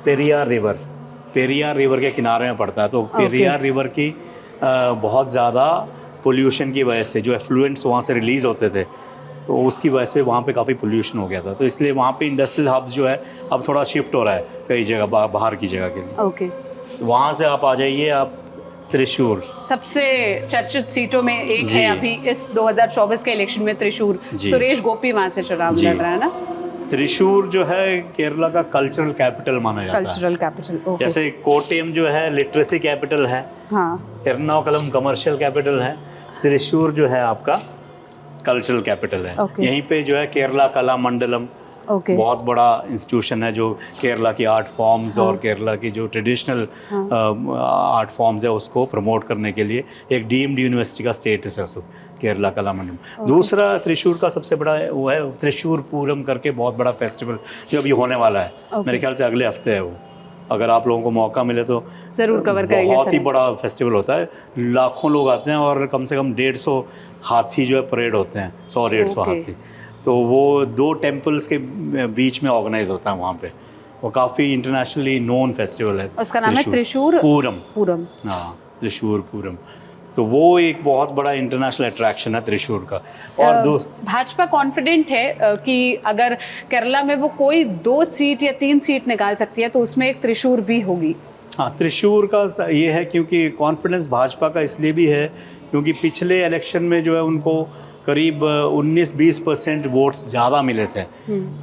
Speaker 3: पेरियार रिवर के किनारे में पड़ता है। तो पेरियार रिवर की बहुत ज़्यादा पोल्यूशन की वजह से जो एफ्लुएंट्स वहाँ से रिलीज़ होते थे, तो उसकी वजह से वहाँ पे काफ़ी पोल्यूशन हो गया था। तो इसलिए वहाँ पे इंडस्ट्रियल हब्स जो है अब थोड़ा शिफ्ट हो रहा है कई जगह बाहर की जगह के लिए।
Speaker 4: ओके।
Speaker 3: वहाँ से आप आ जाइए, आप त्रिशूर,
Speaker 4: सबसे चर्चित सीटों में एक है अभी इस 2024 के इलेक्शन में त्रिशूर। सुरेश गोपी वहाँ से चुनाव लड़ रहा है ना।
Speaker 3: त्रिशूर जो है केरला का कल्चरल कैपिटल माना जाता है।
Speaker 4: कल्चरल कैपिटल,
Speaker 3: जैसे कोट्टयम जो है लिटरेसी कैपिटल है, एर्नाकुलम कमर्शियल कैपिटल है, त्रिशूर जो है आपका कल्चरल कैपिटल है। यहीं पे जो है केरला कला मंडलम बहुत बड़ा इंस्टीट्यूशन है, जो केरला की आर्ट फॉर्म्स और केरला की जो ट्रेडिशनल आर्ट फॉर्म्स है उसको प्रमोट करने के लिए एक डीम्ड यूनिवर्सिटी का स्टेटस है उसको, केरला कला मंडलम। दूसरा त्रिशूर का सबसे बड़ा वो है त्रिशूर पूरम करके बहुत बड़ा फेस्टिवल जो अभी होने वाला है। मेरे ख्याल से अगले हफ्ते है वो। अगर आप लोगों को मौका मिले तो
Speaker 4: ज़रूर कवर करेंगे।
Speaker 3: बहुत ही बड़ा फेस्टिवल होता है, लाखों लोग आते हैं और कम से कम 150 हाथी जो है परेड होते हैं, 100-150 हाथी। तो वो 2 टेम्पल्स के बीच में ऑर्गेनाइज होता है वहाँ पे। वो काफ़ी इंटरनेशनली नोन फेस्टिवल है।
Speaker 4: उसका नाम है त्रिशूर पूरम।
Speaker 3: हाँ, त्रिशूर पूरम। तो वो एक बहुत बड़ा इंटरनेशनल अट्रैक्शन है त्रिशूर का। और
Speaker 4: भाजपा कॉन्फिडेंट है कि अगर केरला में वो कोई 2 सीट या 3 सीट निकाल सकती है तो उसमें एक त्रिशूर भी होगी।
Speaker 3: हाँ, त्रिशूर का ये है, क्योंकि कॉन्फिडेंस भाजपा का इसलिए भी है क्योंकि पिछले इलेक्शन में जो है उनको करीब 19-20% वोट्स ज़्यादा मिले थे।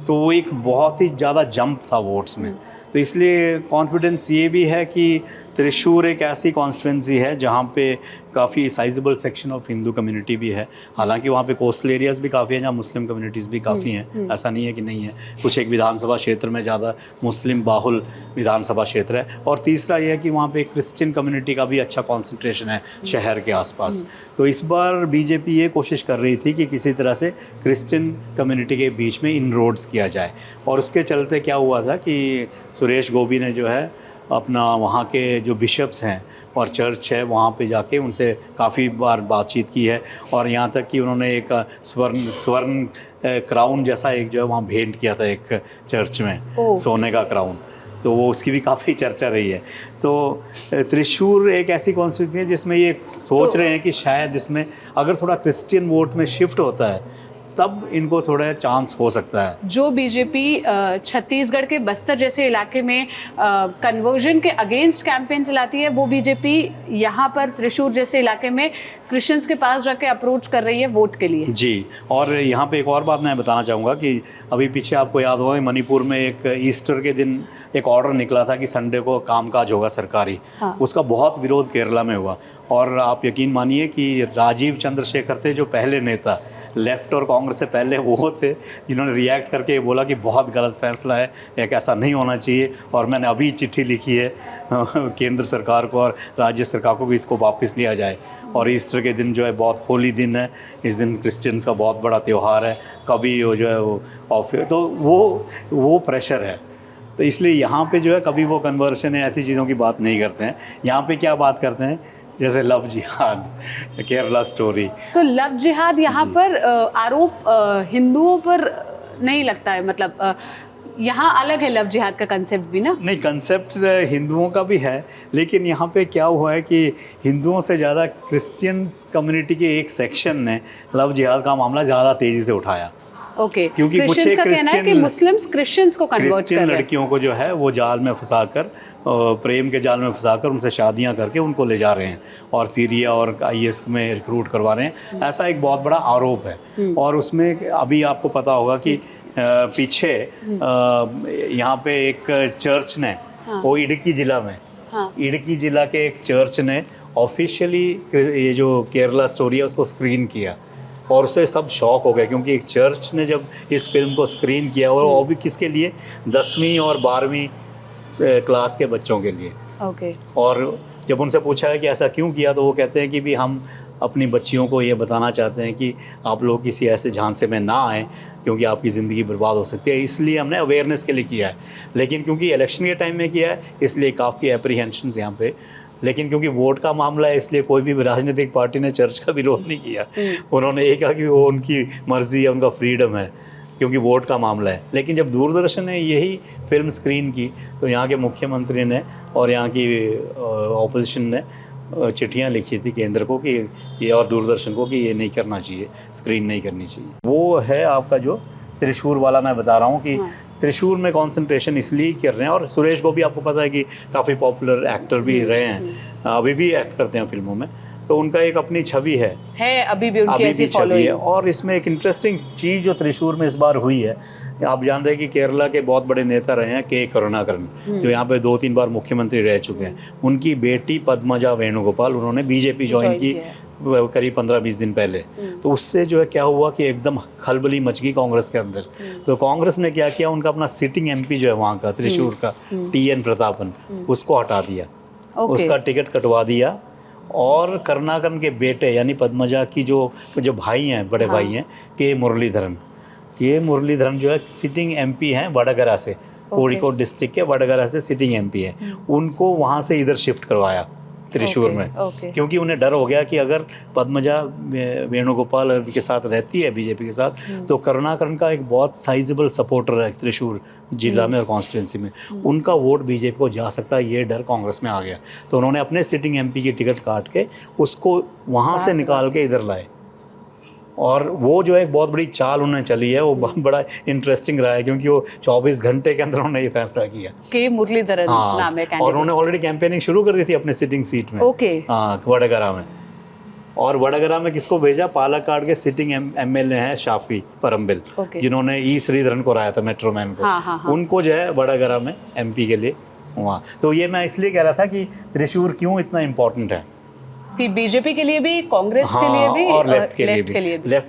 Speaker 3: तो वो एक बहुत ही ज़्यादा जंप था वोट्स में। तो इसलिए कॉन्फिडेंस ये भी है कि त्रिशूर एक ऐसी कॉन्स्टिट्यूंसी है जहाँ पे काफ़ी sizeable section of Hindu community भी है। हालांकि वहाँ पे कोस्टल एरियाज़ भी काफ़ी हैं जहाँ मुस्लिम कम्युनिटीज़ भी काफ़ी हैं, ऐसा नहीं है कि नहीं है। कुछ एक विधानसभा क्षेत्र में ज़्यादा मुस्लिम बाहुल विधानसभा क्षेत्र है। और तीसरा ये है कि वहाँ पे क्रिश्चियन कम्युनिटी का भी अच्छा कॉन्सेंट्रेशन है शहर के आसपास। तो इस बार बीजेपी ये कोशिश कर रही थी कि किसी तरह से क्रिश्चियन कम्युनिटी के बीच में इनरोड्स किया जाए। और उसके चलते क्या हुआ था कि सुरेश गोपी ने जो है अपना वहाँ के जो बिशप्स हैं और चर्च है वहाँ पे जाके उनसे काफ़ी बार बातचीत की है। और यहाँ तक कि उन्होंने एक स्वर्ण क्राउन जैसा एक जो है वहाँ भेंट किया था एक चर्च में, सोने का क्राउन। तो वो उसकी भी काफ़ी चर्चा रही है। तो त्रिशूर एक ऐसी कॉन्स्टिट्यूंसी है जिसमें ये सोच रहे हैं कि शायद इसमें अगर थोड़ा क्रिश्चियन वोट में शिफ्ट होता है तब इनको थोड़ा चांस हो सकता है।
Speaker 4: जो बीजेपी छत्तीसगढ़ के बस्तर जैसे इलाके में कन्वर्जन के अगेंस्ट कैंपेन चलाती है, वो बीजेपी यहाँ पर त्रिशूर जैसे इलाके में क्रिश्चियंस के पास जाके अप्रोच कर रही है वोट के लिए।
Speaker 3: जी, और यहाँ पे एक और बात मैं बताना चाहूँगा कि अभी पीछे आपको याद होगा कि मणिपुर में एक ईस्टर के दिन एक ऑर्डर निकला था कि संडे को कामकाज होगा सरकारी।
Speaker 4: हाँ।
Speaker 3: उसका बहुत विरोध केरला में हुआ, और आप यकीन मानिए कि राजीव चंद्रशेखर थे जो पहले नेता, लेफ्ट और कांग्रेस से पहले वो थे जिन्होंने रिएक्ट करके बोला कि बहुत गलत फैसला है, एक ऐसा नहीं होना चाहिए, और मैंने अभी चिट्ठी लिखी है केंद्र सरकार को और राज्य सरकार को भी इसको वापस लिया जाए। और ईस्टर के दिन जो है बहुत होली दिन है, इस दिन क्रिश्चियंस का बहुत बड़ा त्यौहार है, कभी वो जो है वो ऑफिस, तो वो प्रेशर है। तो इसलिए यहाँ पे जो है कभी वो कन्वर्शन है ऐसी चीज़ों की बात नहीं करते हैं। यहाँ पे क्या बात करते हैं, जैसे लव जिहाद, केरला स्टोरी।
Speaker 4: तो लव जिहाद यहाँ पर आरोप हिंदुओं पर नहीं लगता है, मतलब यहाँ अलग है लव जिहाद का कंसेप्ट भी ना?
Speaker 3: नहीं, कंसेप्ट हिंदुओं का भी है, लेकिन यहाँ पे क्या हुआ है कि हिंदुओं से ज़्यादा क्रिश्चियंस कम्युनिटी के एक सेक्शन ने लव जिहाद का मामला ज़्यादा तेज़ी से उठाया।
Speaker 4: ओके,
Speaker 3: क्योंकि कुछ
Speaker 4: क्रिश्चियंस का कहना है कि मुस्लिम्स क्रिश्चियंस को कन्वर्ट कर
Speaker 3: क्रिश्चियन
Speaker 4: रहे हैं।
Speaker 3: लड़कियों को जो है वो जाल में फंसाकर, प्रेम के जाल में फंसाकर उनसे शादियां करके उनको ले जा रहे हैं और सीरिया और IS में रिक्रूट करवा रहे हैं, ऐसा एक बहुत बड़ा आरोप है। और उसमें अभी आपको पता होगा कि पीछे यहाँ पे एक चर्च ने, वो इडुक्की जिला में, इडुक्की जिला के एक चर्च ने ऑफिशियली ये जो केरला स्टोरी है उसको स्क्रीन किया, और उससे सब शॉक हो गए, क्योंकि एक चर्च ने जब इस फिल्म को स्क्रीन किया, और वो भी किसके लिए, 10वीं और 12वीं क्लास के बच्चों के लिए।
Speaker 4: ओके।
Speaker 3: और जब उनसे पूछा है कि ऐसा क्यों किया, तो वो कहते हैं कि भी हम अपनी बच्चियों को ये बताना चाहते हैं कि आप लोग किसी ऐसे झांसे में ना आएँ, क्योंकि आपकी ज़िंदगी बर्बाद हो सकती है, इसलिए हमने अवेयरनेस के लिए किया है। लेकिन क्योंकि इलेक्शन के टाइम में किया है, इसलिए काफ़ी एप्रीहेंशंस यहाँ पे। लेकिन क्योंकि वोट का मामला है, इसलिए कोई भी राजनीतिक पार्टी ने चर्च का विरोध नहीं किया। उन्होंने ये कहा कि वो उनकी मर्जी है, उनका फ्रीडम है, क्योंकि वोट का मामला है। लेकिन जब दूरदर्शन ने यही फिल्म स्क्रीन की, तो यहाँ के मुख्यमंत्री ने और यहाँ की ऑपोजिशन ने चिट्ठियाँ लिखी थी केंद्र को कि ये, और दूरदर्शन को, कि ये नहीं करना चाहिए, स्क्रीन नहीं करनी चाहिए। वो है आपका जो त्रिशूर वाला मैं बता रहा हूँ कि त्रिशूर में कंसंट्रेशन इसलिए कर रहे हैं। और सुरेश गोपी आपको पता है कि काफ़ी पॉपुलर एक्टर भी रहे हैं, अभी भी एक्ट करते हैं फिल्मों में, तो उनका एक अपनी छवि है अभी भी ऐसी छवि है। और इसमें एक इंटरेस्टिंग चीज़ जो त्रिशूर में इस बार हुई है, आप जानते हैं कि केरला के बहुत बड़े नेता रहे हैं के करुणाकरन, जो यहाँ पे 2-3 बार मुख्यमंत्री रह चुके हैं। उनकी बेटी पद्मजा वेणुगोपाल, उन्होंने बीजेपी ज्वाइन की करीब 15-20 दिन पहले। तो उससे जो है क्या हुआ कि एकदम खलबली मच गई कांग्रेस के अंदर। तो कांग्रेस ने क्या किया, उनका अपना सिटिंग MP जो है वहाँ का त्रिशूर का, TN प्रतापन, उसको हटा दिया, उसका टिकट कटवा दिया। और करुणाकरन के बेटे यानी पद्मजा की जो भाई हैं, बड़े भाई हैं, के मुरलीधरन जो है सिटिंग MP हैं वडगरा से, कोड़िकोड डिस्ट्रिक्ट के वडगरा से सिटिंग MP हैं। उनको वहाँ से इधर शिफ्ट करवाया त्रिशूर में, क्योंकि उन्हें डर हो गया कि अगर पद्मजा वेणुगोपाल के साथ रहती है बीजेपी के साथ, तो करुणाकरन का एक बहुत साइजेबल सपोर्टर है त्रिशूर जिला में और कॉन्स्टिट्यूंसी में, उनका वोट बीजेपी को जा सकता है, ये डर कांग्रेस में आ गया। तो उन्होंने अपने सिटिंग MP की टिकट काट के उसको वहाँ से निकाल के इधर लाए। और वो जो एक बहुत बड़ी चाल उन्होंने चली है, वो बड़ा इंटरेस्टिंग रहा है, क्योंकि वो 24 घंटे के अंदर उन्होंने ये फैसला किया।
Speaker 4: के मुरलीधरन नाम है कैंडिडेट,
Speaker 3: और उन्होंने ऑलरेडी कैंपेनिंग शुरू कर दी थी अपने सिटिंग सीट में। हाँ, वडगरा में। और वडगरा में किसको भेजा, पालाकाड के सिटिंग MLA हैं शाफी परम्बिल, जिन्होंने E श्रीधरन को हराया था, मेट्रोमैन को। उनको जो है वडगरा में MP के लिए वहाँ। तो ये मैं इसलिए कह रहा था कि त्रिशूर क्यों इतना इम्पोर्टेंट है,
Speaker 4: कि बीजेपी के लिए भी, कांग्रेस के लिए भी,
Speaker 3: और लेफ्ट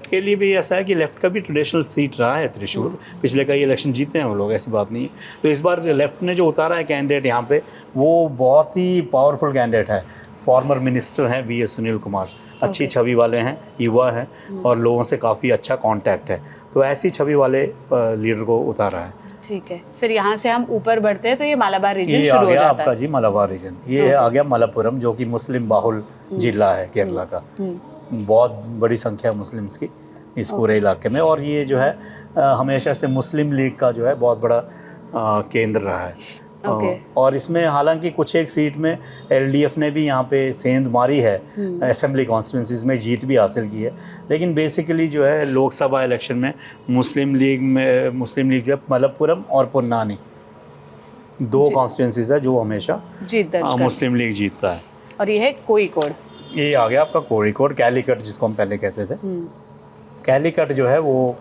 Speaker 3: के लिए भी ऐसा है कि लेफ्ट का भी ट्रेडिशनल सीट रहा है त्रिशूर, पिछले कई इलेक्शन जीते हैं वो लोग, ऐसी बात नहीं है। तो इस बार लेफ्ट ने जो उतारा है कैंडिडेट यहाँ पे, वो बहुत ही पावरफुल कैंडिडेट है। फॉर्मर मिनिस्टर हैं VS सुनील कुमार, अच्छी छवि वाले हैं, युवा हैं, और लोगों से काफ़ी अच्छा कॉन्टैक्ट है। तो ऐसी छवि वाले लीडर को उतारा है।
Speaker 4: ठीक है, फिर यहाँ से हम ऊपर बढ़ते हैं तो ये मालाबार रीजन
Speaker 3: शुरू
Speaker 4: हो जाता है।
Speaker 3: आपका जी मालाबार रीजन, ये आ गया मलप्पुरम, जो कि मुस्लिम बाहुल जिला है केरला का। बहुत बड़ी संख्या मुस्लिम्स की इस पूरे इलाके में, और ये जो है हमेशा से मुस्लिम लीग का जो है बहुत बड़ा केंद्र रहा है।
Speaker 4: ओके।
Speaker 3: और इसमें हालांकि कुछ एक सीट में एलडीएफ ने भी यहाँ पे सेंध मारी है, असेंबली कॉन्स्टिट्यूंसीज में जीत भी हासिल की है, लेकिन बेसिकली जो है लोकसभा इलेक्शन में मुस्लिम लीग जो है मलप्पुरम और पुन्नानी 2 कॉन्स्टिट्यूंसीज है जो हमेशा
Speaker 4: जीत दर्ज कर।
Speaker 3: मुस्लिम लीग जीतता है।
Speaker 4: और ये है कोझिकोड।
Speaker 3: ये आ गया आपका कोझिकोड, कैलीकट जिसको हम पहले कहते थे। कैलीकट जो है वो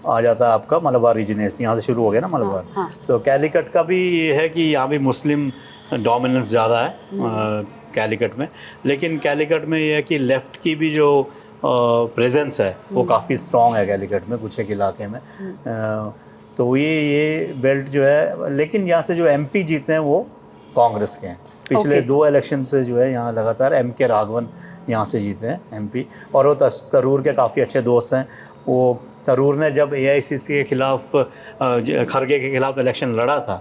Speaker 3: आ जाता है आपका मलबार रीजनेस, यहाँ से शुरू हो गया ना मलबार।
Speaker 4: हाँ।
Speaker 3: तो कैलीकट का भी ये है कि यहाँ भी मुस्लिम डोमिनेंस ज़्यादा है कैलीकट में, लेकिन कैलीकट में ये है कि लेफ़्ट की भी जो प्रेजेंस है वो काफ़ी स्ट्रॉन्ग है कैलीकट में, कुछ एक इलाके में। तो ये बेल्ट जो है, लेकिन यहाँ से जो एमपी जीते हैं वो कांग्रेस के हैं। पिछले 2 इलेक्शन से जो है यहाँ लगातार एमके राघवन यहाँ से जीते हैं एमपी, और वो तरूर के काफ़ी अच्छे दोस्त हैं। वो तरूर ने जब एआईसीसी के खिलाफ खरगे के खिलाफ इलेक्शन लड़ा था,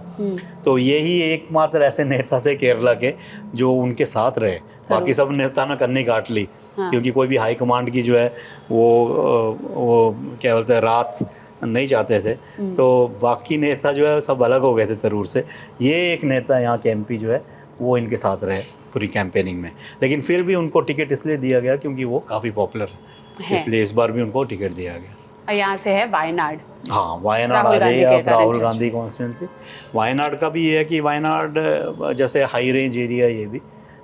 Speaker 3: तो यही एकमात्र ऐसे नेता थे केरला के जो उनके साथ रहे। बाकी सब नेता ने कन्नी काट ली। हाँ। क्योंकि कोई भी हाई कमांड की जो है वो क्या बोलते हैं रात नहीं चाहते थे, तो बाकी नेता जो है सब अलग हो गए थे तरूर से। ये एक नेता यहाँ के एमपी जो है वो इनके साथ रहे पूरी कैंपेनिंग में, लेकिन फिर भी उनको टिकट इसलिए दिया गया क्योंकि वो काफ़ी पॉपुलर है, इसलिए इस बार भी उनको टिकट दिया गया।
Speaker 4: यहाँ से है वायनाड।
Speaker 3: हाँ, वायनाड आ गई अब राहुल गांधी कॉन्स्टिट्यूंसी। वायनाड का भी ये है कि वायनाड जैसे हाई रेंज एरिया, ये भी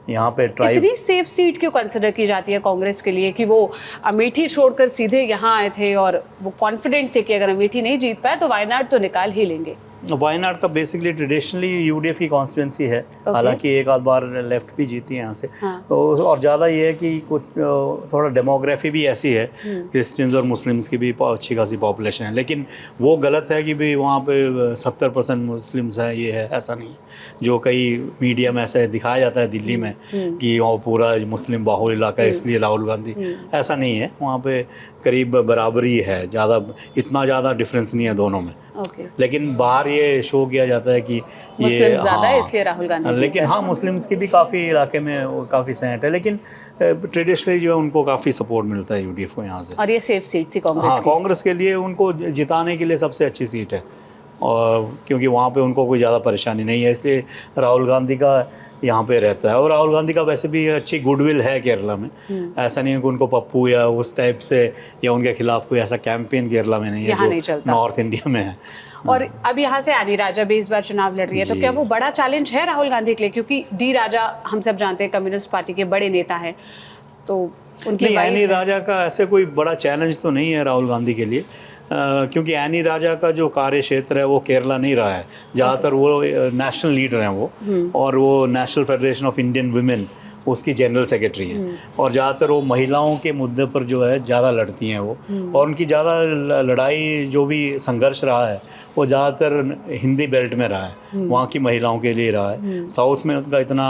Speaker 3: यहाँ पे ट्राइब।
Speaker 4: इतनी सेफ सीट क्यों कंसिडर की जाती है कांग्रेस के लिए कि वो अमेठी छोड़कर सीधे यहाँ आए थे और वो कॉन्फिडेंट थे कि अगर अमेठी नहीं जीत पाए तो वायनाड तो निकाल ही लेंगे?
Speaker 3: वायनाड का बेसिकली ट्रेडिशनली यूडीएफ की कॉन्स्टिट्यूंसी है, हालांकि एक आध बार लेफ्ट भी जीती है यहाँ से। हाँ। तो और ज़्यादा ये है कि कुछ थोड़ा डेमोग्राफी भी ऐसी है, क्रिश्चियंस और मुस्लिम्स की भी अच्छी खासी पॉपुलेशन है, लेकिन वो गलत है कि भाई वहाँ पे 70% मुस्लिम्स है, ये है, ऐसा नहीं है। जो कई मीडिया में ऐसे दिखाया जाता है दिल्ली में कि वो पूरा मुस्लिम बाहुल इलाका है इसलिए राहुल गांधी, ऐसा नहीं है। वहाँ पे करीब बराबरी है, ज़्यादा इतना ज़्यादा डिफरेंस नहीं है दोनों में। लेकिन बाहर ये शो किया जाता है कि ये
Speaker 4: ज़्यादा है इसलिए राहुल गांधी,
Speaker 3: लेकिन हाँ मुस्लिम्स की भी काफ़ी इलाके में वो काफ़ी सेंट है, लेकिन ट्रेडिशनली जो है उनको काफ़ी सपोर्ट मिलता है यूडीएफ को यहाँ से।
Speaker 4: और ये सेफ सीट थी कांग्रेस।
Speaker 3: हाँ, कांग्रेस के लिए उनको जिताने के लिए सबसे अच्छी सीट है, और क्योंकि वहाँ पे उनको कोई ज़्यादा परेशानी नहीं है, इसलिए राहुल गांधी का यहाँ पे रहता है। और राहुल गांधी का वैसे भी अच्छी गुडविल है केरला में, ऐसा नहीं है कि उनको पप्पू या उस टाइप से या उनके खिलाफ कोई ऐसा कैंपेन केरला में नहीं है जो नॉर्थ इंडिया में है।
Speaker 4: और अब यहाँ से एनी राजा भी इस बार चुनाव लड़ रही है, तो क्या वो बड़ा चैलेंज है राहुल गांधी के लिए? क्योंकि डी राजा हम सब जानते हैं कम्युनिस्ट पार्टी के बड़े नेता हैं, तो उनकी
Speaker 3: एनी राजा का ऐसे कोई बड़ा चैलेंज तो नहीं है राहुल गांधी के लिए, क्योंकि एनी राजा का जो कार्य क्षेत्र है वो केरला नहीं रहा है, ज़्यादातर वो नेशनल लीडर हैं वो, और वो national federation of Indian women उसकी जनरल सेक्रेटरी हैं, और ज़्यादातर वो महिलाओं के मुद्दे पर जो है ज़्यादा लड़ती हैं वो, और उनकी ज़्यादा लड़ाई जो भी संघर्ष रहा है वो ज़्यादातर हिंदी बेल्ट में रहा है, वहाँ की महिलाओं के लिए रहा है। साउथ में उनका इतना,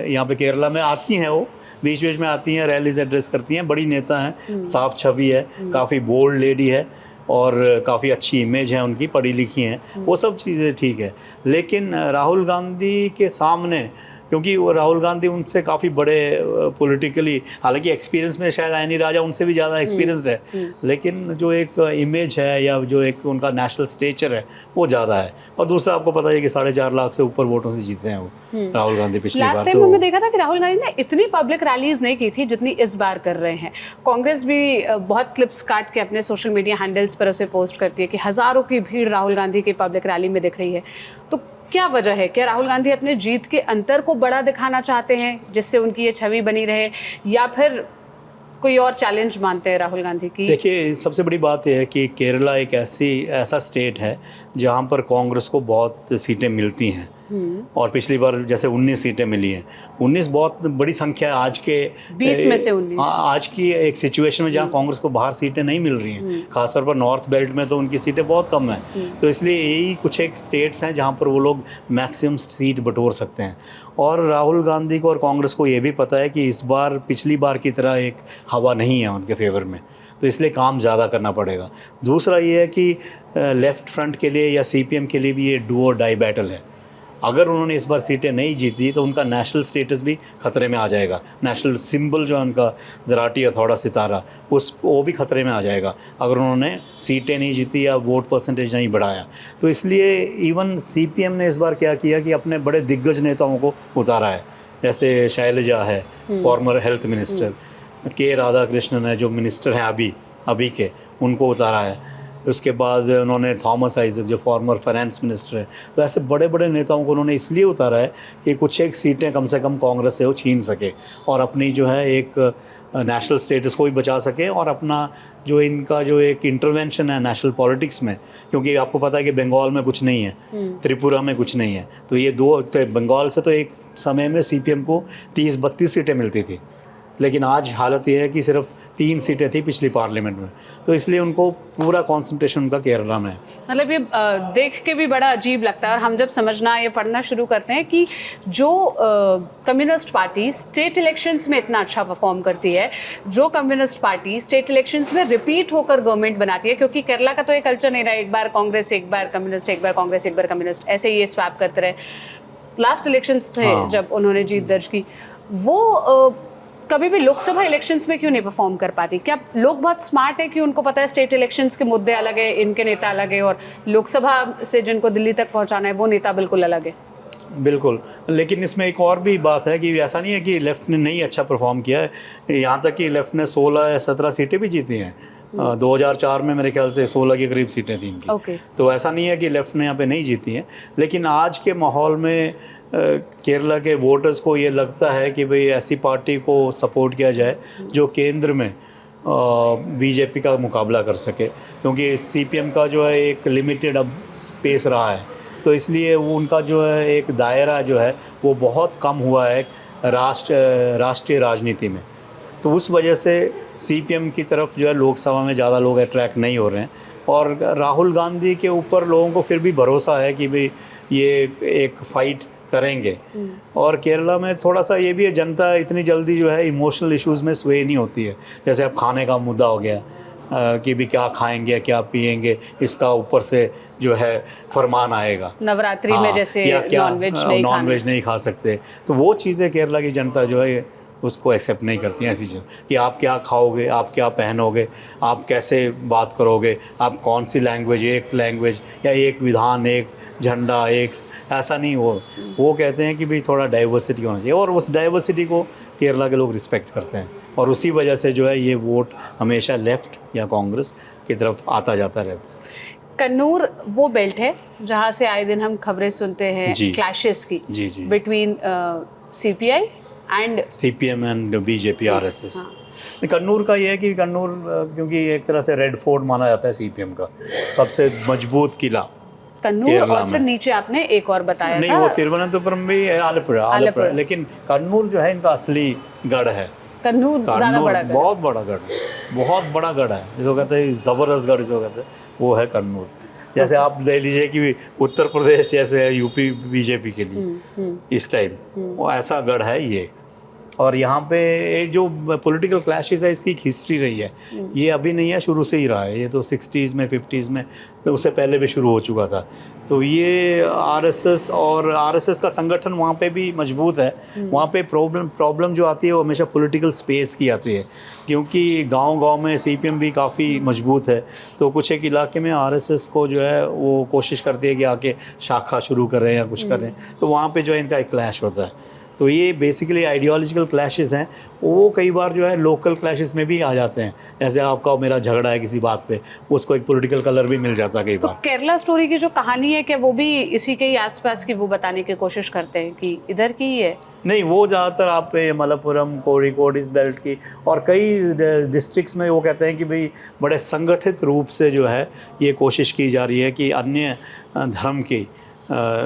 Speaker 3: यहाँ पे केरला में आती हैं वो, बीच बीच में आती हैं, रैलीज एड्रेस करती हैं, बड़ी नेता हैं, साफ छवि है, काफ़ी बोल्ड लेडी है, और काफ़ी अच्छी इमेज है उनकी, पढ़ी लिखी हैं, वो सब चीज़ें ठीक है। लेकिन राहुल गांधी के सामने, क्योंकि वो राहुल गांधी उनसे काफ़ी बड़े पॉलिटिकली, हालांकि एक्सपीरियंस में शायद एनी राजा उनसे भी ज़्यादा एक्सपीरियंसड है, लेकिन जो एक इमेज है या जो एक उनका नेशनल स्टेचर है वो ज़्यादा है। और दूसरा आपको पता है कि 4.5 लाख से ऊपर वोटों से जीते हैं वो राहुल गांधी पिछली बार।
Speaker 4: लास्ट टाइम हमने देखा था कि राहुल गांधी ने इतनी पब्लिक रैलीज नहीं की थी जितनी इस बार कर रहे हैं। कांग्रेस भी बहुत क्लिप्स काट के अपने सोशल मीडिया हैंडल्स पर उसे पोस्ट करती है कि हज़ारों की भीड़ राहुल गांधी की पब्लिक रैली में दिख रही है। तो क्या वजह है? क्या राहुल गांधी अपने जीत के अंतर को बड़ा दिखाना चाहते हैं जिससे उनकी ये छवि बनी रहे, या फिर कोई और चैलेंज मानते हैं राहुल गांधी की?
Speaker 3: देखिए, सबसे बड़ी बात यह है कि केरला एक ऐसा स्टेट है जहाँ पर कांग्रेस को बहुत सीटें मिलती हैं, और पिछली बार जैसे 19 सीटें मिली हैं। 19 बहुत बड़ी संख्या है आज के
Speaker 4: 20 में से 19।
Speaker 3: आज की एक सिचुएशन में जहाँ कांग्रेस को बाहर सीटें नहीं मिल रही हैं, खासतौर पर नॉर्थ बेल्ट में तो उनकी सीटें बहुत कम हैं। तो इसलिए यही कुछ एक स्टेट्स हैं जहाँ पर वो लोग मैक्सिमम सीट बटोर सकते हैं। और राहुल गांधी को और कांग्रेस को ये भी पता है कि इस बार पिछली बार की तरह एक हवा नहीं है उनके फेवर में, तो इसलिए काम ज़्यादा करना पड़ेगा। दूसरा ये है कि लेफ़्ट फ्रंट के लिए या सीपीएम के लिए भी ये डू और डाई बैटल है। अगर उन्होंने इस बार सीटें नहीं जीती तो उनका नेशनल स्टेटस भी खतरे में आ जाएगा। नेशनल सिंबल जो है उनका दराटी हथौड़ा सितारा, वो भी खतरे में आ जाएगा अगर उन्होंने सीटें नहीं जीती या वोट परसेंटेज नहीं बढ़ाया। तो इसलिए इवन सीपीएम ने इस बार क्या किया कि अपने बड़े दिग्गज नेताओं को उतारा है, जैसे शैलजा है फॉर्मर हेल्थ मिनिस्टर, के राधाकृष्णन है जो मिनिस्टर हैं अभी के, उनको उतारा है। उसके बाद उन्होंने थॉमस आइजक जो फॉर्मर फाइनेंस मिनिस्टर है। तो ऐसे बड़े बड़े नेताओं को उन्होंने इसलिए उतारा है कि कुछ एक सीटें कम से कम कांग्रेस से वो छीन सके और अपनी जो है एक नेशनल स्टेटस को भी बचा सके और अपना जो इनका जो एक इंटरवेंशन है नेशनल पॉलिटिक्स में, क्योंकि आपको पता है कि बंगाल में कुछ नहीं है, त्रिपुरा में कुछ नहीं है, तो ये बंगाल से तो एक समय में सीपीएम को 30-32 सीटें मिलती थी, लेकिन आज हालत ये है कि सिर्फ 3 सीटें थी पिछली पार्लियामेंट में। तो इसलिए उनको पूरा कंसंट्रेशन उनका केरला में है।
Speaker 4: मतलब ये देख के भी बड़ा अजीब लगता है और हम जब समझना ये पढ़ना शुरू करते हैं कि जो कम्युनिस्ट पार्टी स्टेट इलेक्शंस में इतना अच्छा परफॉर्म करती है, जो कम्युनिस्ट पार्टी स्टेट इलेक्शंस में रिपीट होकर गवर्नमेंट बनाती है, क्योंकि केरला का तो ये कल्चर नहीं रहा एक बार कांग्रेस एक बार कम्युनिस्ट, एक बार कांग्रेस एक बार कम्युनिस्ट, ऐसे ही ये स्वैप करते रहे। लास्ट इलेक्शंस थे जब उन्होंने जीत दर्ज की, वो कभी भी लोकसभा इलेक्शंस में क्यों नहीं परफॉर्म कर पाती? क्या लोग बहुत स्मार्ट है कि उनको पता है स्टेट इलेक्शंस के मुद्दे अलग है, इनके नेता अलग है, और लोकसभा से जिनको दिल्ली तक पहुंचाना है वो नेता बिल्कुल अलग है?
Speaker 3: बिल्कुल, लेकिन इसमें एक और भी बात है कि ऐसा नहीं है कि लेफ़्ट ने नहीं अच्छा परफॉर्म किया है। यहाँ तक कि लेफ़्ट ने 16 या 17 सीटें भी जीती हैं। 2004 में मेरे ख्याल से 16 के करीब सीटें थी इनकी। तो ऐसा नहीं है कि लेफ़्ट ने यहाँ पे नहीं जीती हैं, लेकिन आज के माहौल में केरला के वोटर्स को ये लगता है कि भाई ऐसी पार्टी को सपोर्ट किया जाए जो केंद्र में बीजेपी का मुकाबला कर सके, क्योंकि सीपीएम का जो है एक लिमिटेड अब स्पेस रहा है, तो इसलिए वो उनका जो है एक दायरा जो है वो बहुत कम हुआ है राष्ट्रीय राजनीति में। तो उस वजह से सीपीएम की तरफ जो है लोकसभा में ज़्यादा लोग अट्रैक्ट नहीं हो रहे हैं, और राहुल गांधी के ऊपर लोगों को फिर भी भरोसा है कि भाई ये एक फ़ाइट करेंगे। और केरला में थोड़ा सा ये भी है, जनता इतनी जल्दी जो है इमोशनल इश्यूज़ में स्वे नहीं होती है। जैसे अब खाने का मुद्दा हो गया कि भी क्या खाएंगे क्या पिएंगे, इसका ऊपर से जो है फरमान आएगा
Speaker 4: नवरात्रि में जैसे
Speaker 3: नॉनवेज नहीं खा सकते, तो वो चीज़ें केरला की जनता जो है उसको एक्सेप्ट नहीं करती हैं। ऐसी चीज़ कि आप क्या खाओगे, आप क्या पहनोगे, आप कैसे बात करोगे, आप कौन सी लैंग्वेज, एक लैंग्वेज या एक विधान, एक झंडा, एक, ऐसा नहीं। वो कहते हैं कि भाई थोड़ा डाइवर्सिटी होना चाहिए, और उस डाइवर्सिटी को केरला के लोग रिस्पेक्ट करते हैं, और उसी वजह से जो है ये वोट हमेशा लेफ़्ट या कांग्रेस की तरफ आता जाता रहता है।
Speaker 4: कन्नूर वो बेल्ट है जहाँ से आए दिन हम खबरें सुनते हैं क्लैशेस की between CPI and
Speaker 3: CPM and BJP RSS. Kannur का ये है कि कन्नूर क्योंकि एक तरह से रेड फोर्ट माना जाता है सीपीएम का, सबसे मजबूत किला
Speaker 4: कन्नूर, और फिर नीचे आपने एक और बताया
Speaker 3: नहीं
Speaker 4: था,
Speaker 3: वो तिरुवनंतपुरम भी आलपुरा, लेकिन कन्नूर जो है इनका असली गढ़ है।
Speaker 4: कन्नूर ज़्यादा बड़ा गढ़,
Speaker 3: बहुत बड़ा गढ़, बहुत बड़ा गढ़ है, जिसको कहते हैं ज़बरदस्त गढ़ जिसको कहते हैं, वो है कन्नूर। जैसे आप ले लीजिए कि उत्तर प्रदेश जैसे है यूपी बीजेपी के लिए इस टाइम, वो ऐसा गढ़ है ये। और यहाँ पे जो पॉलिटिकल क्लैशेस है इसकी हिस्ट्री रही है, ये अभी नहीं है, शुरू से ही रहा है। ये तो 60s में 50s में, तो उससे पहले भी शुरू हो चुका था। तो ये आरएसएस का संगठन वहाँ पे भी मजबूत है। वहाँ पे प्रॉब्लम जो आती है वो हमेशा पॉलिटिकल स्पेस की आती है, क्योंकि गांव में सीपीएम भी काफ़ी मजबूत है, तो कुछ एक इलाके में आरएसएस को जो है वो कोशिश करती है कि आके शाखा शुरू करें या कुछ करें, तो वहाँ पे जो है इनका एक क्लैश होता है। तो ये बेसिकली आइडियोलॉजिकल क्लैशेस हैं, वो कई बार जो है लोकल क्लैशेस में भी आ जाते हैं। जैसे आपका और मेरा झगड़ा है किसी बात पे, उसको एक पॉलिटिकल कलर भी मिल जाता है कई बार।
Speaker 4: तो केरला स्टोरी की जो कहानी है, क्या वो भी इसी के ही आसपास की वो बताने की कोशिश करते हैं कि इधर की ही है?
Speaker 3: नहीं, वो ज़्यादातर आप मलप्पुरम, कोझिकोड इस बेल्ट की और कई डिस्ट्रिक्ट्स में वो कहते हैं कि भाई बड़े संगठित रूप से जो है ये कोशिश की जा रही है कि अन्य धर्म की